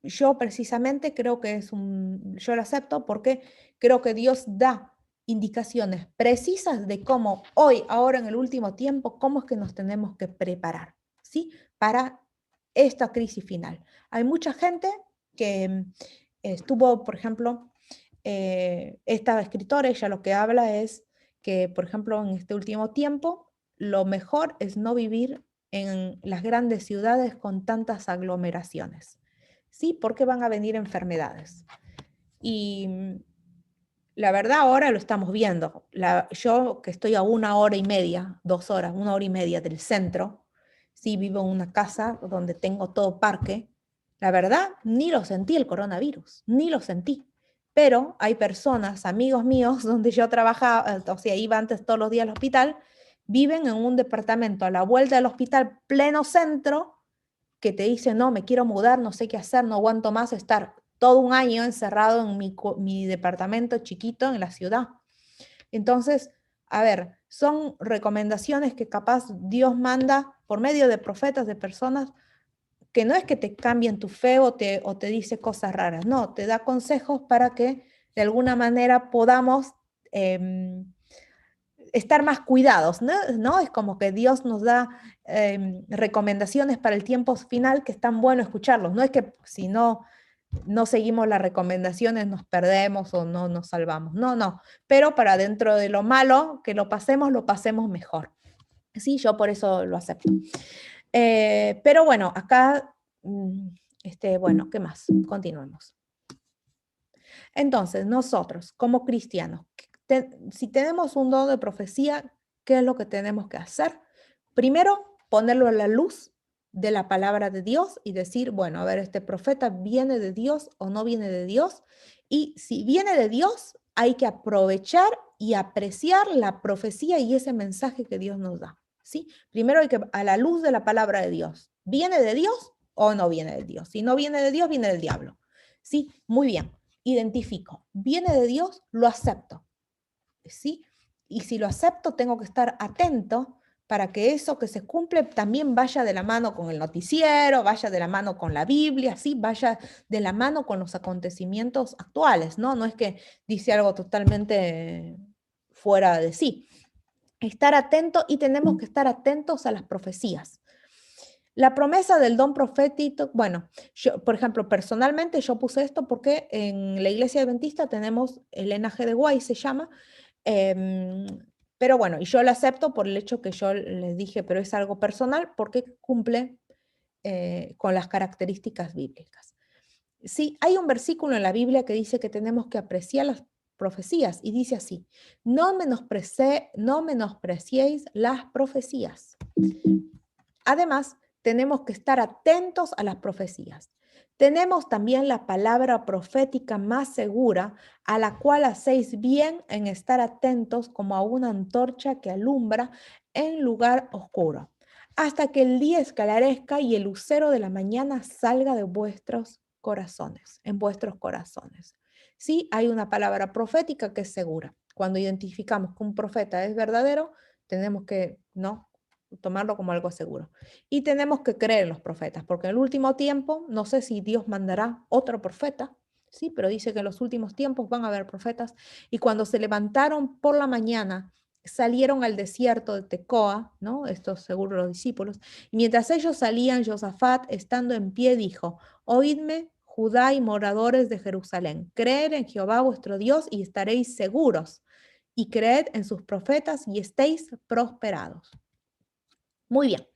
yo precisamente creo que yo lo acepto porque creo que Dios da indicaciones precisas de cómo hoy, ahora en el último tiempo, cómo es que nos tenemos que preparar, ¿sí? Para esta crisis final. Hay mucha gente que estuvo, por ejemplo, esta escritora, ella lo que habla es que, por ejemplo, en este último tiempo, lo mejor es no vivir en las grandes ciudades con tantas aglomeraciones, ¿sí? Porque van a venir enfermedades. Y la verdad ahora lo estamos viendo. Yo que estoy a 1 hora y media, 2 horas, 1 hora y media del centro, sí, vivo en una casa donde tengo todo parque, la verdad ni lo sentí el coronavirus, ni lo sentí. Pero hay personas, amigos míos, donde yo trabajaba, o sea, iba antes todos los días al hospital, viven en un departamento a la vuelta del hospital, pleno centro, que te dicen, no, me quiero mudar, no sé qué hacer, no aguanto más estar todo un año encerrado en mi departamento chiquito en la ciudad. Entonces, a ver, son recomendaciones que capaz Dios manda por medio de profetas, de personas, que no es que te cambien tu fe o te dice cosas raras, no, te da consejos para que de alguna manera podamos estar más cuidados, ¿no? Es como que Dios nos da recomendaciones para el tiempo final que es tan bueno escucharlos. No es que si no seguimos las recomendaciones nos perdemos o no nos salvamos. No, no. Pero para dentro de lo malo, que lo pasemos mejor. Sí, yo por eso lo acepto. Pero bueno, acá, bueno, ¿qué más? Continuemos. Entonces, nosotros como cristianos, Si tenemos un don de profecía, ¿qué es lo que tenemos que hacer? Primero, ponerlo a la luz de la palabra de Dios y decir, bueno, a ver, este profeta viene de Dios o no viene de Dios. Y si viene de Dios, hay que aprovechar y apreciar la profecía y ese mensaje que Dios nos da, ¿sí? Primero hay que, a la luz de la palabra de Dios, ¿viene de Dios o no viene de Dios? Si no viene de Dios, viene del diablo, ¿sí? Muy bien, identifico, viene de Dios, lo acepto, ¿sí? Y si lo acepto, tengo que estar atento para que eso que se cumple también vaya de la mano con el noticiero, vaya de la mano con la Biblia, ¿sí? Vaya de la mano con los acontecimientos actuales, ¿no? No es que dice algo totalmente fuera de sí. Estar atento, y tenemos que estar atentos a las profecías. La promesa del don profético, bueno, yo, por ejemplo, personalmente yo puse esto porque en la iglesia adventista tenemos el G. de Guay, se llama, pero bueno, y yo lo acepto por el hecho que yo les dije, pero es algo personal porque cumple con las características bíblicas. Sí, hay un versículo en la Biblia que dice que tenemos que apreciar las profecías y dice así, no menospreciéis las profecías. Además, tenemos que estar atentos a las profecías. Tenemos también la palabra profética más segura, a la cual hacéis bien en estar atentos como a una antorcha que alumbra en lugar oscuro, hasta que el día esclarezca y el lucero de la mañana salga de vuestros corazones, en vuestros corazones. Sí, hay una palabra profética que es segura. Cuando identificamos que un profeta es verdadero, tenemos que, ¿no?, tomarlo como algo seguro. Y tenemos que creer en los profetas, porque en el último tiempo, no sé si Dios mandará otro profeta, sí, pero dice que en los últimos tiempos van a haber profetas. Y cuando se levantaron por la mañana, salieron al desierto de Tecoa, ¿no? Estos seguro los discípulos. Y mientras ellos salían, Josafat, estando en pie, dijo, oídme, Judá y moradores de Jerusalén, creed en Jehová vuestro Dios y estaréis seguros, y creed en sus profetas y estéis prosperados. Muy bien.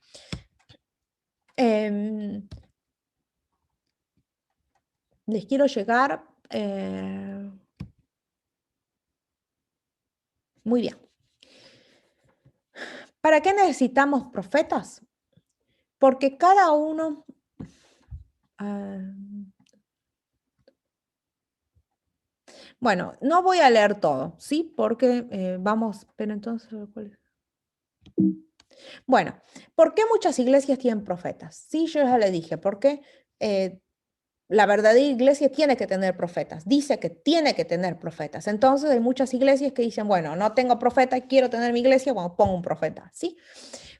Les quiero llegar. Muy bien. ¿Para qué necesitamos profetas? Porque cada uno... bueno, no voy a leer todo, ¿sí? Porque vamos, pero entonces... ¿cuál es? Bueno, ¿por qué muchas iglesias tienen profetas? Sí, yo ya le dije, porque la verdadera iglesia tiene que tener profetas, dice que tiene que tener profetas. Entonces hay muchas iglesias que dicen, bueno, no tengo profeta, quiero tener mi iglesia, bueno, pongo un profeta, ¿sí?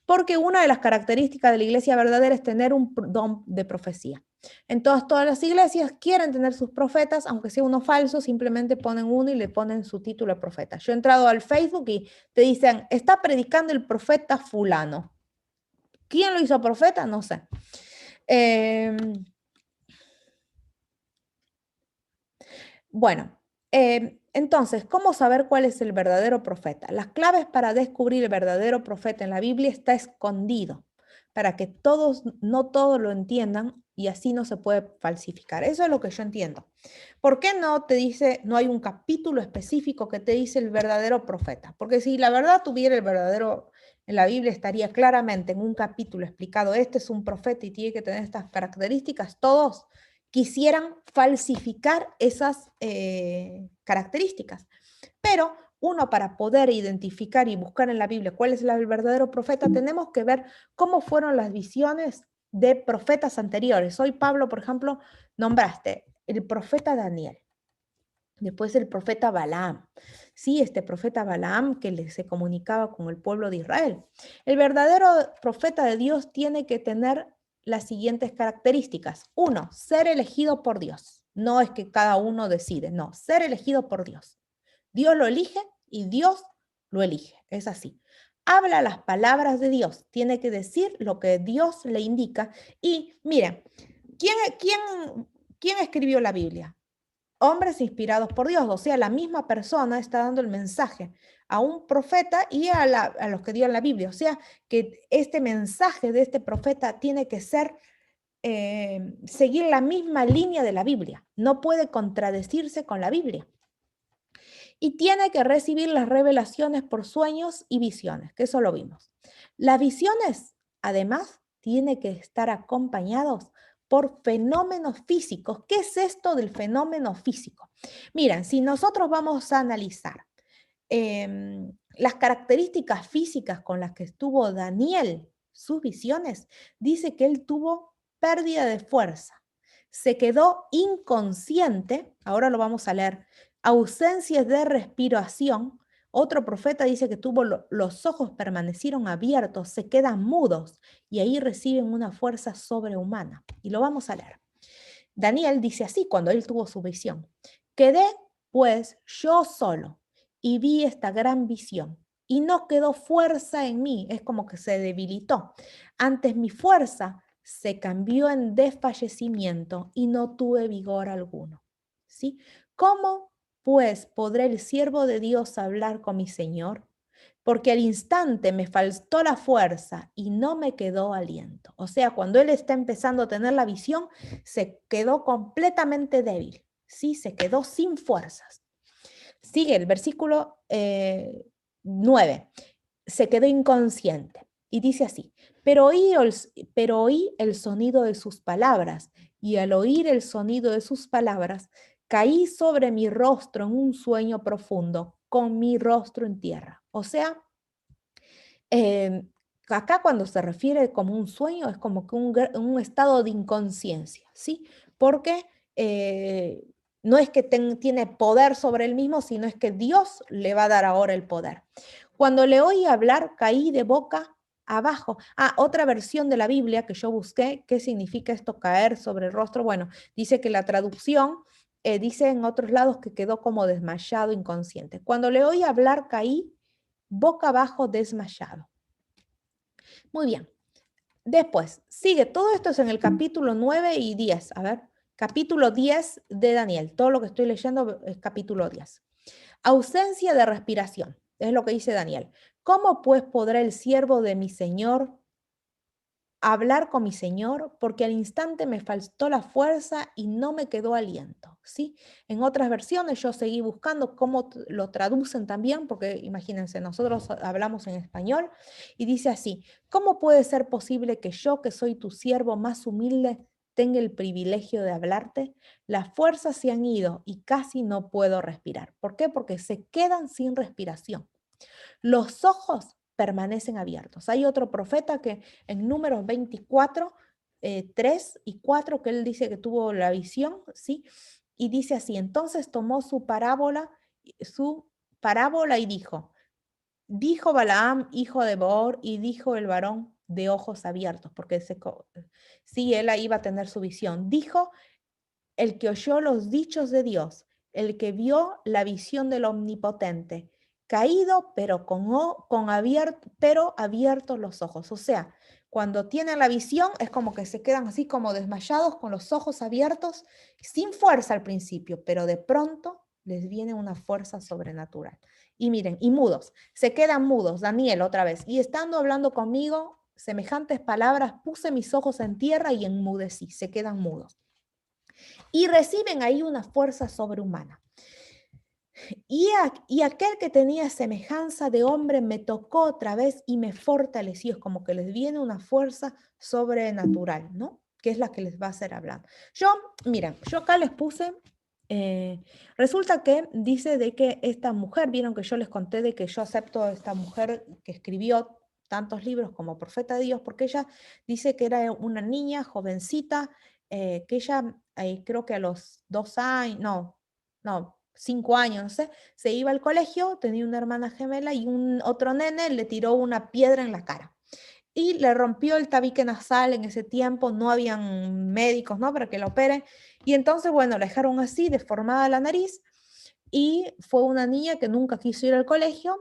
Porque una de las características de la iglesia verdadera es tener un don de profecía. Entonces todas las iglesias quieren tener sus profetas, aunque sea uno falso, simplemente ponen uno y le ponen su título de profeta. Yo he entrado al Facebook y te dicen, está predicando el profeta fulano. ¿Quién lo hizo profeta? No sé. Bueno, entonces, ¿cómo saber cuál es el verdadero profeta? Las claves para descubrir el verdadero profeta en la Biblia está escondido, para que no todos lo entiendan y así no se puede falsificar. Eso es lo que yo entiendo. ¿Por qué no te dice, no hay un capítulo específico que te dice el verdadero profeta? Porque si la verdad tuviera el verdadero en la Biblia, estaría claramente en un capítulo explicado, este es un profeta y tiene que tener estas características, todos quisieran falsificar esas características. Pero uno, para poder identificar y buscar en la Biblia cuál es el verdadero profeta, tenemos que ver cómo fueron las visiones de profetas anteriores. Hoy, Pablo, por ejemplo, nombraste el profeta Daniel, después el profeta Balaam. Sí, este profeta Balaam que se comunicaba con el pueblo de Israel. El verdadero profeta de Dios tiene que tener las siguientes características. Uno, ser elegido por Dios. No es que cada uno decide, no, ser elegido por Dios. Dios lo elige y Dios lo elige. Es así. Habla las palabras de Dios. Tiene que decir lo que Dios le indica. Y miren, ¿quién escribió la Biblia? Hombres inspirados por Dios, o sea, la misma persona está dando el mensaje a un profeta y a los que dio la Biblia. O sea, que este mensaje de este profeta tiene que ser, seguir la misma línea de la Biblia. No puede contradecirse con la Biblia. Y tiene que recibir las revelaciones por sueños y visiones, que eso lo vimos. Las visiones, además, tienen que estar acompañados por fenómenos físicos. ¿Qué es esto del fenómeno físico? Miren, si nosotros vamos a analizar las características físicas con las que estuvo Daniel, sus visiones, dice que él tuvo pérdida de fuerza, se quedó inconsciente, ahora lo vamos a leer, ausencias de respiración. Otro profeta dice que tuvo los ojos permanecieron abiertos, se quedan mudos y ahí reciben una fuerza sobrehumana. Y lo vamos a leer. Daniel dice así cuando él tuvo su visión. Quedé pues yo solo y vi esta gran visión y no quedó fuerza en mí, es como que se debilitó. Antes mi fuerza se cambió en desfallecimiento y no tuve vigor alguno. ¿Sí? ¿Cómo pues podrá el siervo de Dios hablar con mi Señor? Porque al instante me faltó la fuerza y no me quedó aliento. O sea, cuando él está empezando a tener la visión, se quedó completamente débil, ¿sí? Se quedó sin fuerzas. Sigue el versículo 9. Se quedó inconsciente y dice así, pero oí el sonido de sus palabras y al oír el sonido de sus palabras, caí sobre mi rostro en un sueño profundo, con mi rostro en tierra. O sea, acá cuando se refiere como un sueño es como que un estado de inconsciencia, ¿sí? Porque no es que tiene poder sobre él mismo, sino es que Dios le va a dar ahora el poder. Cuando le oí hablar, caí de boca abajo. Otra versión de la Biblia que yo busqué, ¿qué significa esto caer sobre el rostro? Bueno, dice que la traducción dice en otros lados que quedó como desmayado, inconsciente. Cuando le oí hablar, caí boca abajo desmayado. Muy bien. Después, sigue, todo esto es en el capítulo 9 y 10. A ver, capítulo 10 de Daniel. Todo lo que estoy leyendo es capítulo 10. Ausencia de respiración, es lo que dice Daniel. ¿Cómo pues podrá el siervo de mi Señor hablar con mi Señor? Porque al instante me faltó la fuerza y no me quedó aliento, ¿sí? En otras versiones yo seguí buscando cómo lo traducen también, porque imagínense, nosotros hablamos en español y dice así, ¿cómo puede ser posible que yo, que soy tu siervo más humilde, tenga el privilegio de hablarte? Las fuerzas se han ido y casi no puedo respirar. ¿Por qué? Porque se quedan sin respiración. Los ojos permanecen abiertos. Hay otro profeta que en Números 24, 3 y 4, que él dice que tuvo la visión, ¿sí? Y dice así, entonces tomó su parábola y dijo Balaam, hijo de Beor, y dijo el varón de ojos abiertos, porque sí, él ahí iba a tener su visión. Dijo el que oyó los dichos de Dios, el que vio la visión del Omnipotente, caído, pero pero abiertos los ojos. O sea, cuando tienen la visión es como que se quedan así como desmayados con los ojos abiertos, sin fuerza al principio, pero de pronto les viene una fuerza sobrenatural. Y miren, y mudos, se quedan mudos, Daniel otra vez, y estando hablando conmigo, semejantes palabras, puse mis ojos en tierra y enmudecí, se quedan mudos. Y reciben ahí una fuerza sobrehumana. Y aquel que tenía semejanza de hombre me tocó otra vez y me fortaleció. Es como que les viene una fuerza sobrenatural, ¿no? Que es la que les va a hacer hablar. Miren, yo acá les puse, resulta que dice de que esta mujer, vieron que yo les conté de que yo acepto a esta mujer que escribió tantos libros como profeta de Dios, porque ella dice que era una niña jovencita, que ella creo que a los 2 años, no, 5 años, no sé, se iba al colegio, tenía una hermana gemela y otro nene le tiró una piedra en la cara y le rompió el tabique nasal. En ese tiempo no habían médicos, ¿no?, para que la operen, y entonces, bueno, la dejaron así, deformada la nariz, y fue una niña que nunca quiso ir al colegio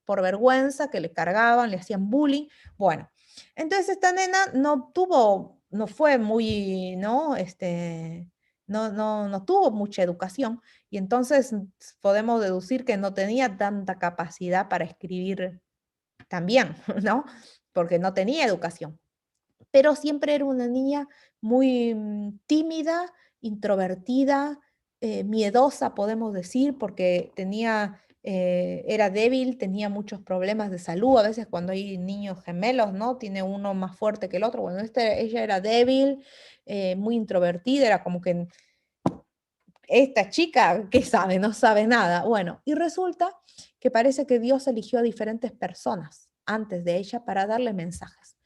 por vergüenza, que le cargaban, le hacían bullying. Bueno, entonces esta nena no fue muy, ¿no? No tuvo mucha educación, y entonces podemos deducir que no tenía tanta capacidad para escribir también, ¿no? Porque no tenía educación. Pero siempre era una niña muy tímida, introvertida, miedosa, podemos decir, porque era débil, tenía muchos problemas de salud. A veces cuando hay niños gemelos, ¿no? Tiene uno más fuerte que el otro. Bueno, ella era débil, muy introvertida, era como que esta chica, ¿qué sabe? No sabe nada. Bueno, y resulta que parece que Dios eligió a diferentes personas antes de ella para darle mensajes.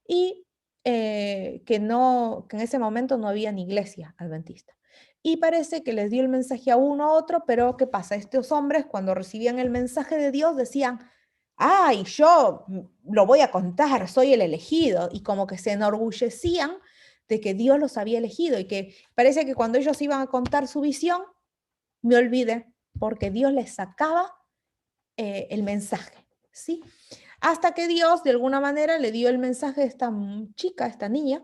Y que en ese momento no había ni iglesia adventista. Y parece que les dio el mensaje a uno a otro, pero ¿qué pasa? Estos hombres cuando recibían el mensaje de Dios decían, ay, yo lo voy a contar, soy el elegido. Y como que se enorgullecían de que Dios los había elegido y que parece que cuando ellos iban a contar su visión, me olvidé, porque Dios les sacaba el mensaje, ¿sí? Hasta que Dios de alguna manera le dio el mensaje a esta chica, a esta niña,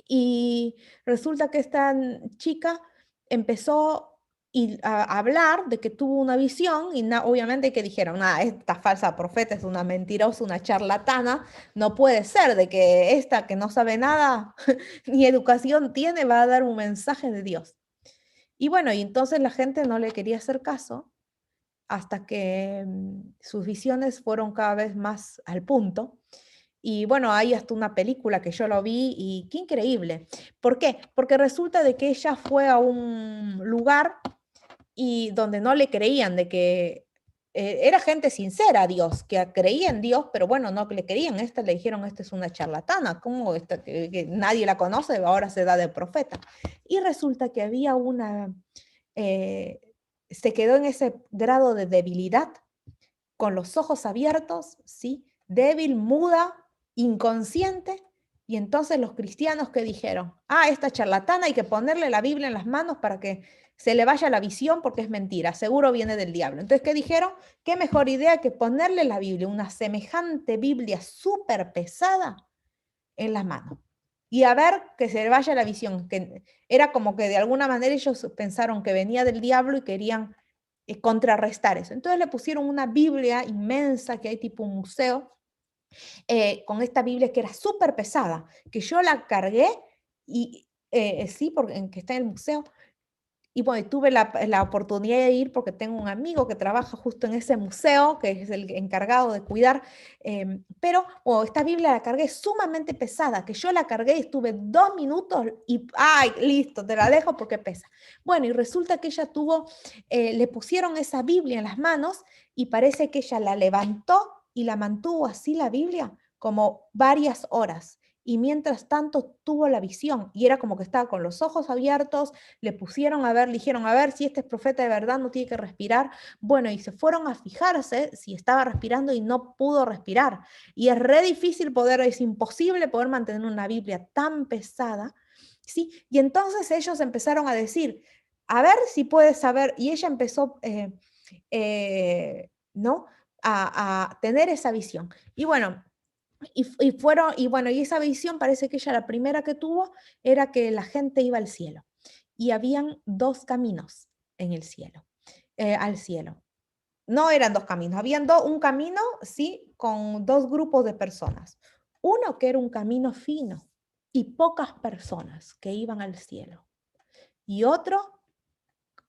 y resulta que esta chica empezó a hablar de que tuvo una visión y obviamente que dijeron, nada, esta falsa profeta es una mentirosa, una charlatana, no puede ser de que esta que no sabe nada ni educación tiene va a dar un mensaje de Dios. Y bueno, y entonces la gente no le quería hacer caso hasta que sus visiones fueron cada vez más al punto. Y bueno, hay hasta una película que yo lo vi y qué increíble. ¿Por qué? Porque resulta de que ella fue a un lugar y donde no le creían, de que era gente sincera a Dios, que creía en Dios, pero bueno, no le querían. Esta le dijeron, esta es una charlatana, ¿cómo esta que nadie la conoce, ahora se da de profeta? Y resulta que había se quedó en ese grado de debilidad, con los ojos abiertos, ¿sí? Débil, muda, inconsciente. Y entonces los cristianos que dijeron, esta charlatana hay que ponerle la Biblia en las manos para que se le vaya la visión porque es mentira, seguro viene del diablo. Entonces, ¿qué dijeron? Qué mejor idea que ponerle la Biblia, una semejante Biblia súper pesada, en las manos. Y a ver que se le vaya la visión, que era como que de alguna manera ellos pensaron que venía del diablo y querían contrarrestar eso. Entonces le pusieron una Biblia inmensa que hay tipo un museo, con esta Biblia que era súper pesada, que yo la cargué y sí, porque que está en el museo. Y bueno, tuve la oportunidad de ir porque tengo un amigo que trabaja justo en ese museo, que es el encargado de cuidar, pero esta Biblia la cargué sumamente pesada, que yo la cargué y estuve 2 minutos y, ¡ay, listo, te la dejo porque pesa! Bueno, y resulta que ella le pusieron esa Biblia en las manos y parece que ella la levantó y la mantuvo así la Biblia como varias horas. Y mientras tanto tuvo la visión y era como que estaba con los ojos abiertos, le dijeron, a ver si este es profeta de verdad, no tiene que respirar. Bueno, y se fueron a fijarse si estaba respirando y no pudo respirar. Y es re difícil es imposible poder mantener una Biblia tan pesada, ¿sí? Y entonces ellos empezaron a decir, a ver si puedes saber, y ella empezó, ¿no? A tener esa visión. Y bueno, y esa visión parece que ella la primera que tuvo era que la gente iba al cielo y habían 2 caminos en el cielo, al cielo. No eran 2 caminos, habían un camino, sí, con 2 grupos de personas. Uno que era un camino fino y pocas personas que iban al cielo. Y otro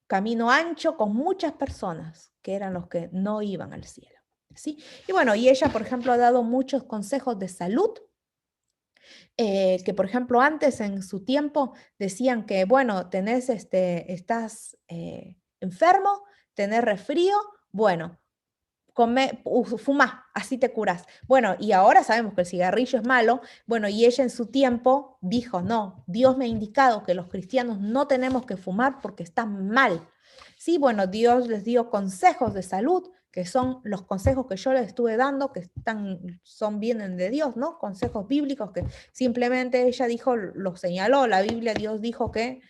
camino ancho con muchas personas que eran los que no iban al cielo. ¿Sí? Y bueno, y ella, por ejemplo, ha dado muchos consejos de salud, que por ejemplo antes en su tiempo decían que, bueno, estás enfermo, tenés resfrío, bueno, fumá, así te curás. Bueno, y ahora sabemos que el cigarrillo es malo, bueno, y ella en su tiempo dijo, no, Dios me ha indicado que los cristianos no tenemos que fumar porque está mal. Sí, bueno, Dios les dio consejos de salud, que son los consejos que yo les estuve dando, que vienen de Dios, ¿no? Consejos bíblicos que simplemente ella dijo, lo señaló, la Biblia, Dios dijo que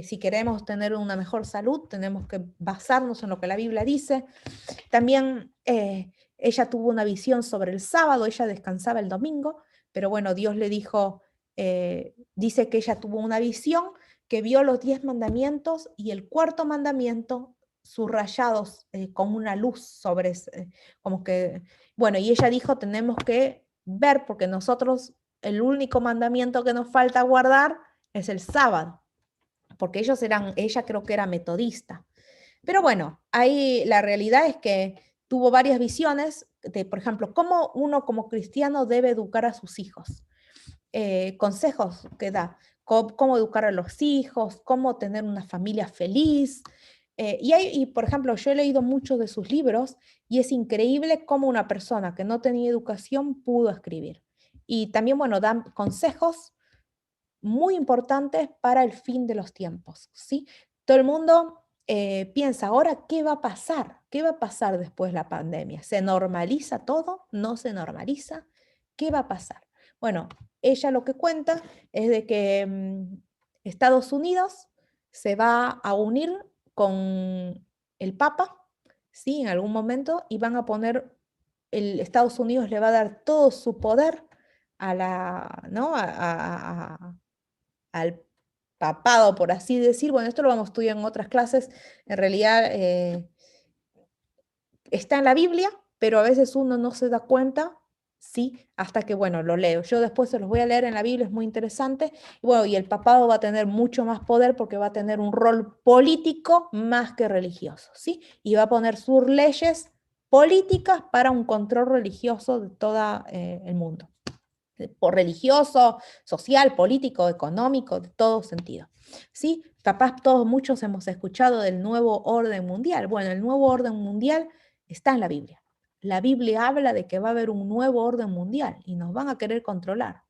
si queremos tener una mejor salud, tenemos que basarnos en lo que la Biblia dice. También ella tuvo una visión sobre el sábado, ella descansaba el domingo, pero bueno, Dios le dijo, dice que ella tuvo una visión que vio los 10 mandamientos y el 4.º mandamiento subrayados con una luz sobre, como que, bueno, y ella dijo, tenemos que ver, porque nosotros, el único mandamiento que nos falta guardar es el sábado. porque ella creo que era metodista. Pero bueno, ahí la realidad es que tuvo varias visiones de, por ejemplo, cómo uno como cristiano debe educar a sus hijos. Consejos que da, cómo educar a los hijos, cómo tener una familia feliz. Y por ejemplo, yo he leído muchos de sus libros y es increíble cómo una persona que no tenía educación pudo escribir. Y también, bueno, dan consejos muy importantes para el fin de los tiempos, ¿sí? Todo el mundo piensa ahora, ¿qué va a pasar? ¿Qué va a pasar después de la pandemia? ¿Se normaliza todo? ¿No se normaliza? ¿Qué va a pasar? Bueno, ella lo que cuenta es de que Estados Unidos se va a unir con el Papa, ¿sí? En algún momento, y van a poner, Estados Unidos le va a dar todo su poder a la, ¿no? Al papado, por así decir. Bueno, esto lo vamos a estudiar en otras clases. En realidad está en la Biblia, pero a veces uno no se da cuenta, sí, hasta que, bueno, lo leo. Yo después se los voy a leer en la Biblia, es muy interesante. Y bueno, y el papado va a tener mucho más poder porque va a tener un rol político más que religioso, ¿sí? Y va a poner sus leyes políticas para un control religioso de todo el mundo, por religioso, social, político, económico, de todo sentido. ¿Sí? Capaz todos, muchos hemos escuchado del nuevo orden mundial. Bueno, el nuevo orden mundial está en la Biblia. La Biblia habla de que va a haber un nuevo orden mundial y nos van a querer controlar.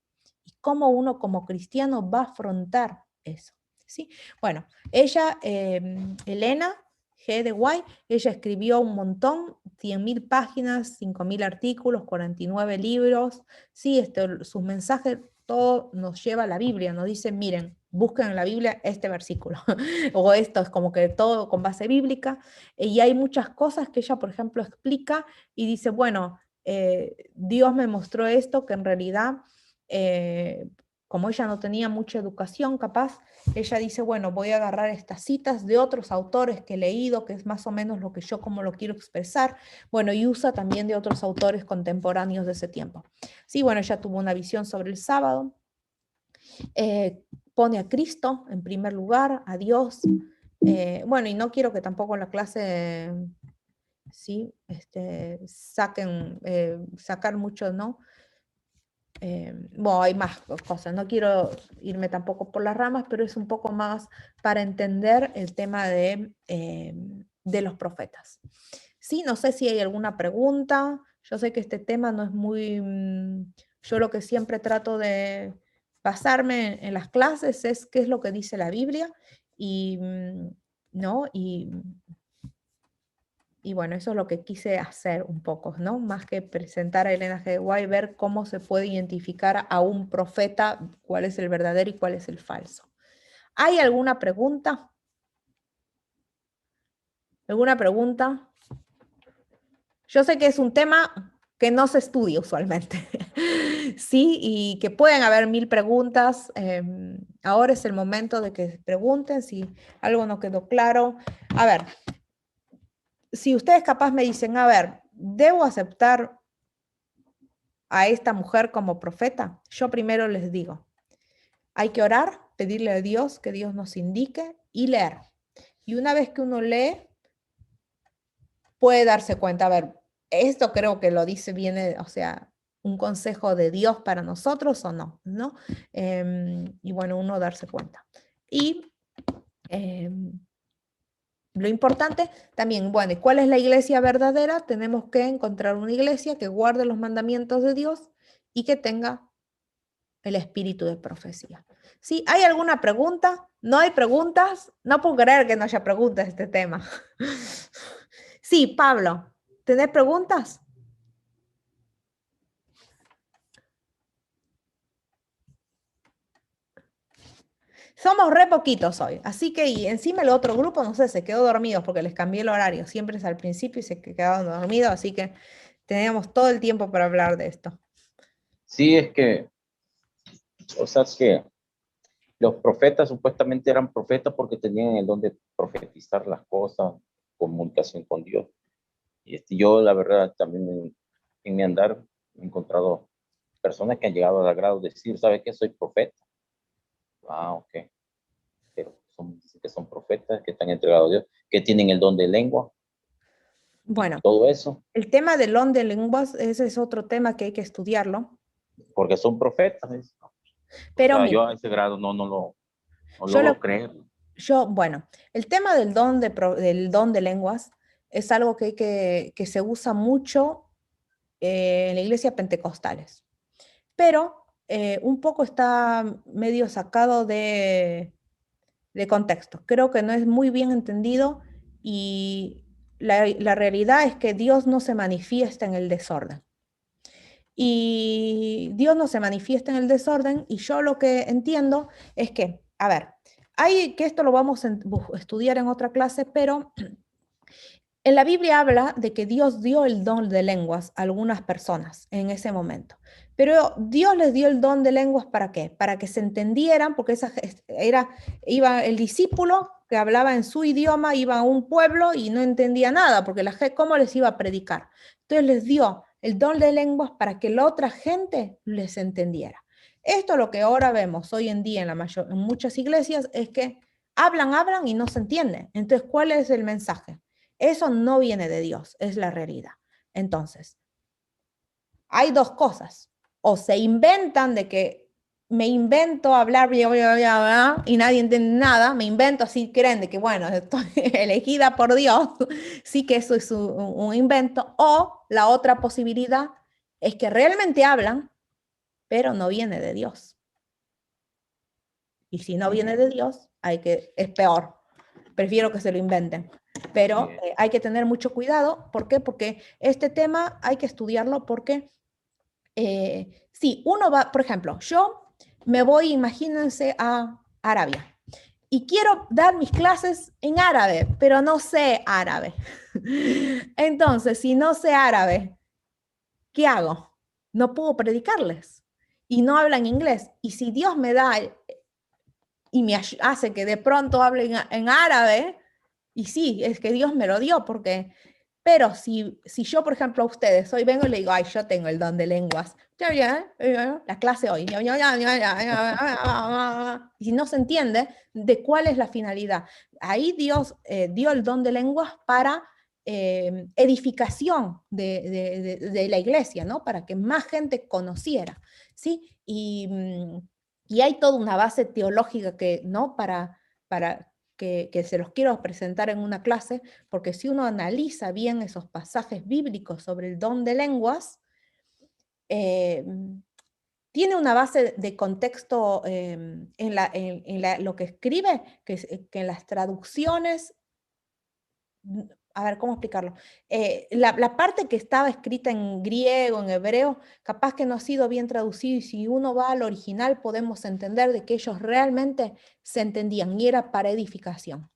¿Y cómo uno como cristiano va a afrontar eso? ¿Sí? Bueno, ella, Elena G. de White, ella escribió un montón, 100.000 páginas, 5.000 artículos, 49 libros, sí, sus mensajes, todo nos lleva a la Biblia, nos dice, miren, busquen en la Biblia este versículo, o esto es como que todo con base bíblica, y hay muchas cosas que ella, por ejemplo, explica y dice, bueno, Dios me mostró esto, que en realidad, como ella no tenía mucha educación capaz, ella dice, bueno, voy a agarrar estas citas de otros autores que he leído, que es más o menos lo que yo como lo quiero expresar, bueno, y usa también de otros autores contemporáneos de ese tiempo. Sí, bueno, ella tuvo una visión sobre el sábado, pone a Cristo en primer lugar, a Dios, bueno, y no quiero que tampoco en la clase, sí, sacar mucho, ¿no? Bueno, hay más cosas, no quiero irme tampoco por las ramas, pero es un poco más para entender el tema de los profetas. Sí, no sé si hay alguna pregunta, yo sé que este tema no es muy, yo lo que siempre trato de basarme en las clases es qué es lo que dice la Biblia y, ¿no? Y bueno, eso es lo que quise hacer un poco, ¿no? Más que presentar a Elena G. de White, ver cómo se puede identificar a un profeta, cuál es el verdadero y cuál es el falso. ¿Hay alguna pregunta? ¿Alguna pregunta? Yo sé que es un tema que no se estudia usualmente, ¿sí? Y que pueden haber 1000 preguntas. Ahora es el momento de que pregunten si algo no quedó claro. A ver, si ustedes capaz me dicen, a ver, ¿debo aceptar a esta mujer como profeta? Yo primero les digo, hay que orar, pedirle a Dios que Dios nos indique y leer. Y una vez que uno lee, puede darse cuenta, a ver, esto creo que lo dice, viene, o sea, un consejo de Dios para nosotros o no, ¿no? Y bueno, uno darse cuenta. Y lo importante también, bueno, ¿y cuál es la iglesia verdadera? Tenemos que encontrar una iglesia que guarde los mandamientos de Dios y que tenga el espíritu de profecía. ¿Sí? ¿Hay alguna pregunta? ¿No hay preguntas? No puedo creer que no haya preguntas de este tema. Sí, Pablo, ¿tenés preguntas? Somos re poquitos hoy, así que y encima el otro grupo, no sé, se quedó dormido porque les cambié el horario. Siempre es al principio y se quedaron dormidos, así que teníamos todo el tiempo para hablar de esto. Sí, es que, o sea, que los profetas supuestamente eran profetas porque tenían el don de profetizar las cosas, comunicación con Dios. Y yo, la verdad, también en mi andar he encontrado personas que han llegado al grado de decir, ¿sabe qué? Soy profeta. Ah, ok. Pero dicen que son profetas, que están entregados a Dios, que tienen el don de lengua, Bueno, todo eso, el tema del don de lenguas, ese es otro tema que hay que estudiarlo. porque son profetas. ¿Ves? O Pero sea, mira, yo a ese grado no yo, logro creer. bueno, el tema del del don de lenguas es algo que se usa mucho en la iglesia pentecostales. Pero un poco está medio sacado de contexto. Creo que no es muy bien entendido y la realidad es que Dios no se manifiesta en el desorden. Y Dios no se manifiesta en el desorden y yo lo que entiendo es que, a ver, hay que esto lo vamos a estudiar en otra clase, pero en la Biblia habla de que Dios dio el don de lenguas a algunas personas en ese momento. Pero Dios les dio el don de lenguas ¿para qué? Para que se entendieran, porque iba el discípulo que hablaba en su idioma, iba a un pueblo y no entendía nada, porque la gente, ¿cómo les iba a predicar? Entonces les dio el don de lenguas para que la otra gente les entendiera. Esto lo que ahora vemos hoy en día en muchas iglesias es que hablan y no se entiende. Entonces, ¿cuál es el mensaje? Eso no viene de Dios, es la realidad. Entonces, hay dos cosas. O se inventan de que me invento hablar y nadie entiende nada, me invento así, creen de que, bueno, estoy elegida por Dios, sí que eso es un invento. O la otra posibilidad es que realmente hablan, pero no viene de Dios. Y si no viene de Dios, es peor. Prefiero que se lo inventen. Pero hay que tener mucho cuidado. ¿Por qué? Porque este tema hay que estudiarlo porque si uno va, por ejemplo, yo me voy, imagínense, a Arabia y quiero dar mis clases en árabe, pero no sé árabe. Entonces, si no sé árabe, ¿qué hago? No puedo predicarles y no hablan inglés. Y si Dios me da y me hace que de pronto hable en árabe, y sí, es que Dios me lo dio, pero si yo, por ejemplo, a ustedes, hoy vengo y le digo, ay, yo tengo el don de lenguas, la clase hoy, y si no se entiende de cuál es la finalidad, ahí Dios dio el don de lenguas para edificación de la iglesia, ¿no? Para que más gente conociera, ¿sí? Y hay toda una base teológica que, ¿no? Para que se los quiero presentar en una clase, porque si uno analiza bien esos pasajes bíblicos sobre el don de lenguas, tiene una base de contexto lo que escribe, que en las traducciones, a ver, ¿cómo explicarlo? La parte que estaba escrita en griego, en hebreo, capaz que no ha sido bien traducido y si uno va al original podemos entender de que ellos realmente se entendían y era para edificación.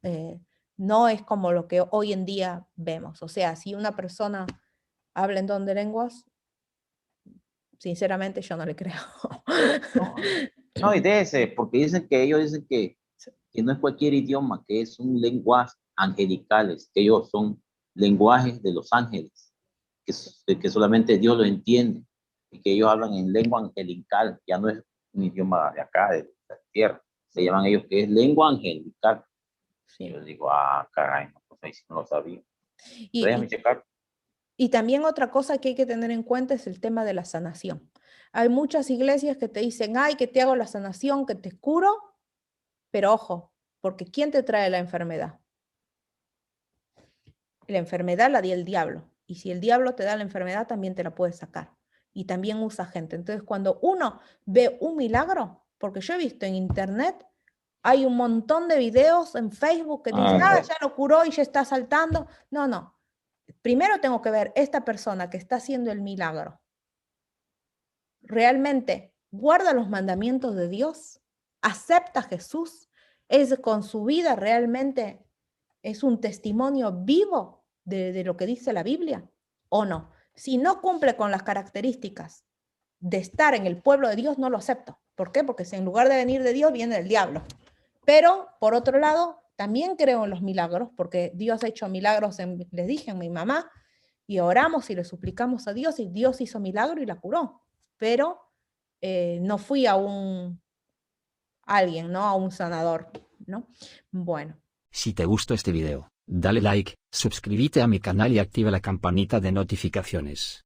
No es como lo que hoy en día vemos. O sea, si una persona habla en don de lenguas, sinceramente yo no le creo. No, y de ese, porque ellos dicen que no es cualquier idioma, que es un lenguaje angelicales, que ellos son lenguajes de los ángeles, que solamente Dios lo entiende, y que ellos hablan en lengua angelical, ya no es un idioma de acá, de la tierra, se llaman ellos que es lengua angelical. Sí. Y yo digo, caray, no, pues ahí sí no lo sabía. Déjame checar. Y también otra cosa que hay que tener en cuenta es el tema de la sanación. Hay muchas iglesias que te dicen, ay, que te hago la sanación, que te curo, pero ojo, porque ¿quién te trae la enfermedad? La enfermedad la dio el diablo. Y si el diablo te da la enfermedad, también te la puede sacar. Y también usa gente. Entonces, cuando uno ve un milagro, porque yo he visto en internet, hay un montón de videos en Facebook que dicen, ya lo curó y ya está saltando. No, no. Primero tengo que ver esta persona que está haciendo el milagro. ¿Realmente guarda los mandamientos de Dios? ¿Acepta a Jesús? ¿Es con su vida realmente es un testimonio vivo de lo que dice la Biblia o no? Si no cumple con las características de estar en el pueblo de Dios, no lo acepto. ¿Por qué? Porque si en lugar de venir de Dios, viene del diablo. Pero, por otro lado, también creo en los milagros, porque Dios ha hecho milagros, les dije, en mi mamá, y oramos y le suplicamos a Dios, y Dios hizo milagro y la curó. Pero no fui a alguien, ¿no? A un sanador. ¿no? Bueno. Si te gustó este video, dale like, suscríbete a mi canal y activa la campanita de notificaciones.